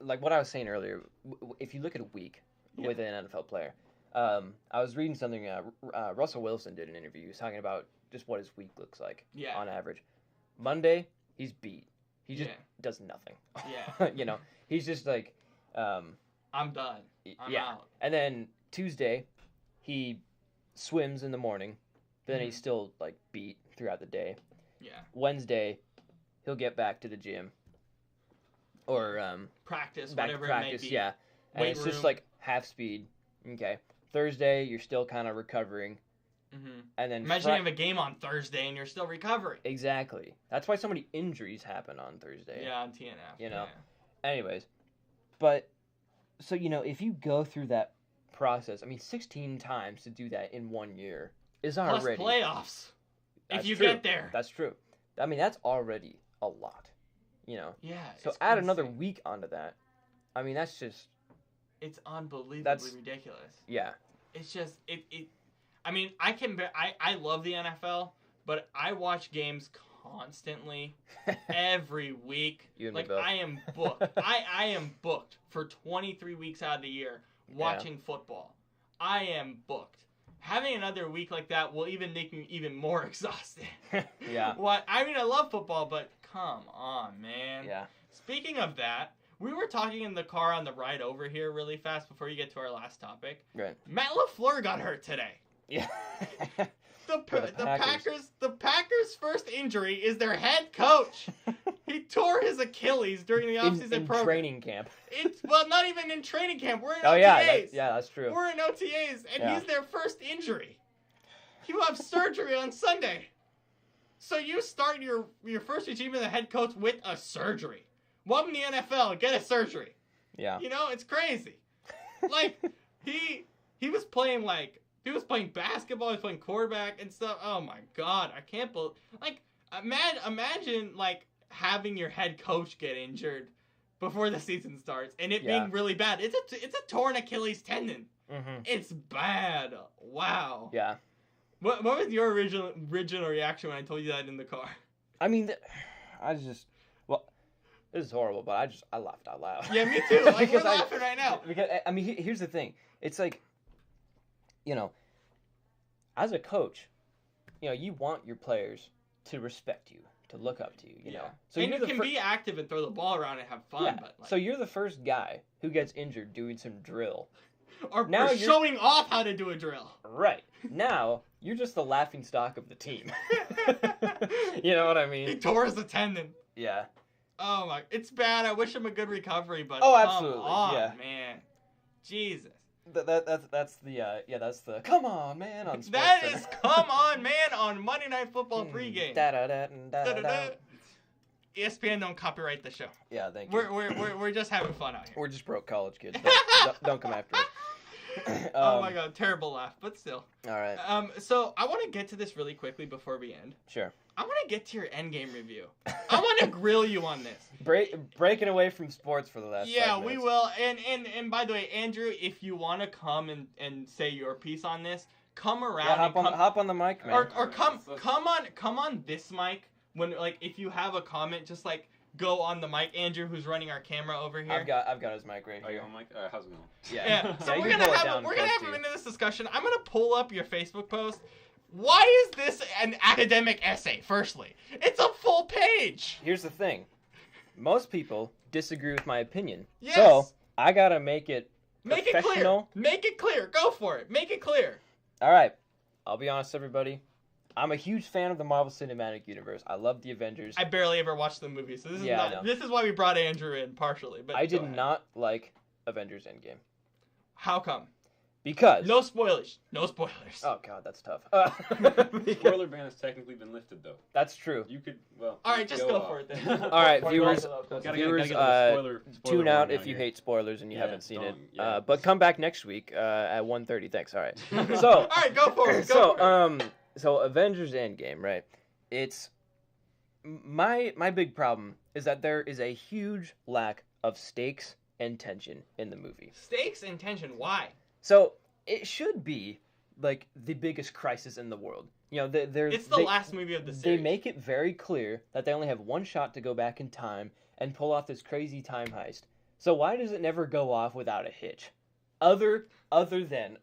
like what I was saying earlier, if you look at a week with an NFL player, I was reading something, Russell Wilson did an interview. He was talking about just what his week looks like on average. Monday, he's beat. He just does nothing. Yeah. He's just like... I'm done. I'm out. And then Tuesday, he swims in the morning. Then he's still like beat throughout the day. Yeah. Wednesday, he'll get back to the gym. Or practice, back whatever to practice, it may be. yeah. And Weight it's room. just like half speed. Okay. Thursday, you're still kind of recovering. Mm-hmm. And then Imagine you have a game on Thursday and you're still recovering. Exactly. That's why so many injuries happen on Thursday. Yeah, on TNF. You know. Anyways, but so if you go through that process, I mean, 16 times to do that in 1 year is Plus already playoffs. That's If you true. get there. That's true. I mean, that's already a lot. Yeah. So it's add another insane. week onto that. I mean, that's just It's unbelievably ridiculous. yeah. It's just I mean, I love the NFL, but I watch games constantly every week. You and me like both. I am booked. I am booked for 23 weeks out of the year watching football. I am booked. Having another week like that will even make me even more exhausted. Yeah. What? I mean, I love football, but come on, man. Yeah. Speaking of that, we were talking in the car on the ride over here really fast before you get to our last topic. Right. Matt LaFleur got hurt today. Yeah. The Packers. Packers' first injury is their head coach. He tore his Achilles during the offseason in program. training camp. It's not even in training camp. We're in Oh OTAs. yeah, that's true. We're in OTAs, and Yeah. he's their first injury. He will have surgery on Sunday. So you start your first regime as a head coach with a surgery. Welcome to the NFL. Get a surgery. Yeah. It's crazy. Like he was playing basketball. He was playing quarterback and stuff. Oh my God, I can't believe. Like imagine like having your head coach get injured before the season starts and it being really bad. It's a torn Achilles tendon. Mm-hmm. It's bad. Wow. Yeah. What was your original reaction when I told you that in the car? I mean, this is horrible, but I laughed out loud. Yeah, me too. Like we're Because laughing right now. Because I mean, here's the thing. It's like, as a coach, you want your players to respect you, to look up to you. You know. So and you're you the can be active and throw the ball around and have fun. Yeah. But like, So you're the first guy who gets injured doing some drill. or now you're- showing off how to do a drill. Right. Now you're just the laughing stock of the team. You know what I He mean? tore his tendon. Yeah. Oh my, it's bad. I wish him a good recovery, but Oh, come absolutely, on, yeah. man. Jesus. That's the come on man on Sports That Center. is come on, man, on Monday Night Football pregame. Da-da-da-da-da-da. ESPN don't copyright the show. Yeah, thank you. We're just having fun out here. We're just broke college kids. Don't come after us. Oh my god, terrible laugh, but still. All right. So I want to get to this really quickly before we end. Sure. I want to get to your Endgame review. I want to grill you on this. Breaking away from sports for the last 5 we minutes. will. And by the way, Andrew, if you want to come and say your piece on this, come around. Yeah, hop on the mic, man. Or come on this mic when if you have a comment, just go on the mic. Andrew, who's running our camera over here. I've got his mic right Are you here. on mic? How's it going? Yeah. So you we're can gonna pull it have down we're gonna close have to him you. into this discussion. I'm gonna pull up your Facebook post. Why is this an academic essay? Firstly, it's a full page. Here's the thing. Most people disagree with my opinion. Yes. So I gotta make it Make it clear. professional. Make it clear. Go for it. Make it clear. All right. I'll be honest, everybody. I'm a huge fan of the Marvel Cinematic Universe. I love the Avengers. I barely ever watched the movie, so this is Yeah, I not. know. This is why we brought Andrew in partially. But I go did ahead. not like Avengers Endgame. How come? Because... No spoilers. No spoilers. Oh, God, that's tough. Spoiler ban has technically been lifted, though. That's true. You could, well. All right, just go for it then. All right, Before you viewers, also go. Gotta viewers, get the spoiler tune out warning if you here. hate spoilers and you Yeah, haven't seen it. don't, yeah. But come back next week at 1:30. Thanks. All right. So, All right, go for it. Go for it. So Avengers Endgame, right? It's my big problem is that there is a huge lack of stakes and tension in the movie. Stakes and tension. Why? So it should be like the biggest crisis in the world. You know, It's the last movie of the They series. make it very clear that they only have one shot to go back in time and pull off this crazy time heist. So why does it never go off without a hitch? Other than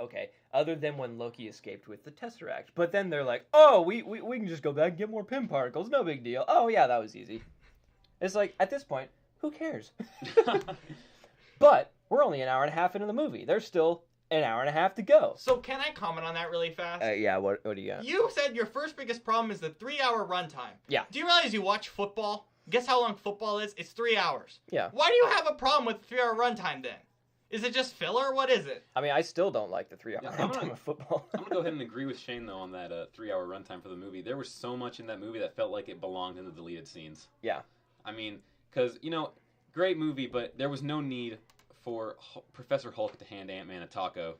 when Loki escaped with the Tesseract. But then they're like, oh, we can just go back and get more Pym particles. No big deal. Oh, yeah, that was easy. It's like, at this point, who cares? But we're only an hour and a half into the movie. There's still an hour and a half to go. So can I comment on that really fast? Yeah, what do you got? You said your first biggest problem is the 3-hour runtime. Yeah. Do you realize you watch football? Guess how long football is? It's 3 hours. Yeah. Why do you have a problem with 3-hour runtime then? Is it just filler? What is it? I mean, I still don't like the 3 hour Yeah, I'm runtime gonna- of football. I'm gonna go ahead and agree with Shane though on that 3-hour runtime for the movie. There was so much in that movie that felt like it belonged in the deleted scenes. Yeah. I mean, because great movie, but there was no need for Professor Hulk to hand Ant-Man a taco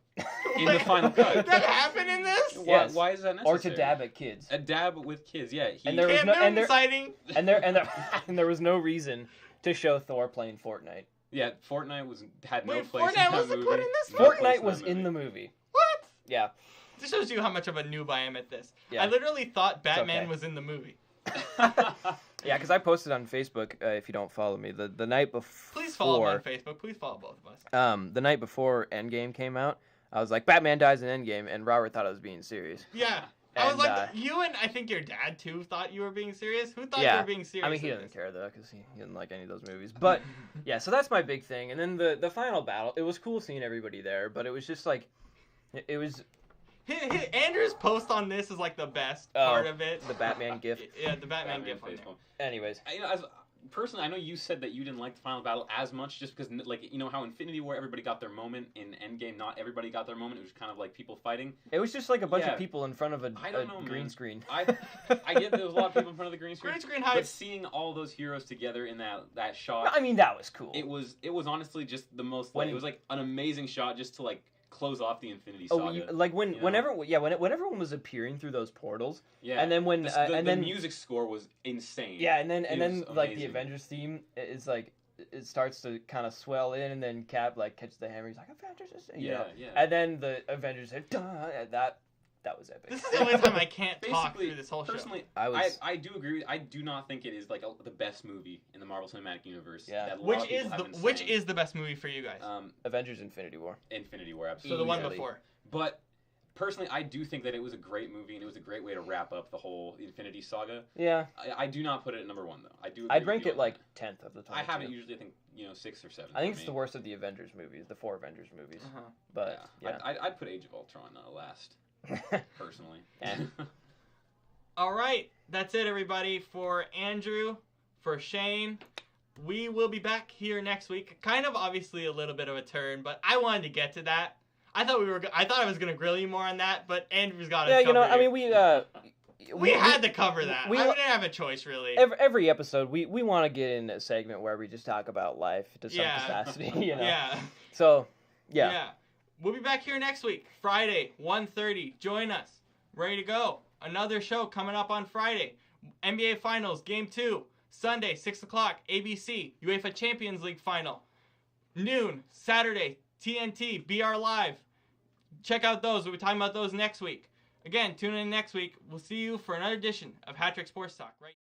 in the final cut. That happened in this? Yes. Why is that necessary? Or to dab at kids. A dab with kids, yeah. And there was Cam no- Newton and there- sighting. And there was no reason to show Thor playing Fortnite. Yeah, Fortnite had no Wait, place in Fortnite that wasn't movie. put in this No movie? place Fortnite was that in the movie. What? Yeah. This shows you how much of a noob I am at this. Yeah. I literally thought Batman okay. was in the movie. Yeah, because I posted on Facebook, if you don't follow me, the night before... Please follow me on Facebook. Please follow both of us. The night before Endgame came out, I was like, Batman dies in Endgame, and Robert thought I was being serious. Yeah. I was And, like, you and I think your dad, too, thought you were being serious. Who thought you Yeah. were being serious? I mean, he in doesn't this? care, though, because he didn't like any of those movies. But, yeah, so that's my big thing. And then the final battle, it was cool seeing everybody there, but it was just like, it was... Andrew's post on this is like the best part of it. The Batman gif. Yeah, the Batman gif on there. facepalm. Anyways. Personally, I know you said that you didn't like the final battle as much just because, how Infinity War, everybody got their moment. In Endgame, not everybody got their moment. It was kind of like people fighting. It was just like a bunch Yeah. of people in front of a I don't know, green man. screen. I get there was a lot of people in front of the green screen. Green screen But hype. seeing all those heroes together in that shot, I mean, that was cool. it was honestly just the most. When- It was like an amazing shot just to close off the Infinity Oh, Saga. whenever everyone was appearing through those portals, yeah. and then when the music score was insane. yeah, and then It was like the amazing. Avengers theme is like it starts to kind of swell in, and then Cap catches the hammer. He's like Avengers, you know? Yeah. And then the Avengers said, "Duh," and that was epic. This is the only time I can't talk Basically, through this whole show. personally, I do agree. I do not think it is the best movie in the Marvel Cinematic Universe. Yeah. that a lot Which of people have been which saying. is the best movie for you guys? Avengers: Infinity War. Infinity War, So absolutely. the one easily. before. But personally, I do think that it was a great movie and it was a great way to wrap up the whole Infinity Saga. Yeah, I do not put it at number one though. I do. I'd agree rank with it you on like 10th of the that. time. I have too. it usually. I think 6 or 7. I think for it's me. the worst of the Avengers movies, the 4 Avengers movies. Uh-huh. But yeah, I'd put Age of Ultron last. personally. All right, that's it, everybody. For Andrew, for Shane, we will be back here next week. Kind of obviously a little bit of a turn, but I wanted to get to that. I thought I was gonna grill you more on that, but Andrew's got it. Yeah, covered. I mean, we had to cover that. We I didn't have a choice, really. Every episode, we want to get in a segment where we just talk about life to some capacity, you know. Yeah. So, yeah. Yeah. We'll be back here next week, Friday, 1:30. Join us. Ready to go. Another show coming up on Friday. NBA Finals, Game 2. Sunday, 6 o'clock, ABC, UEFA Champions League Final. Noon, Saturday, TNT, BR Live. Check out those. We'll be talking about those next week. Again, tune in next week. We'll see you for another edition of Hat Trick Sports Talk. Right.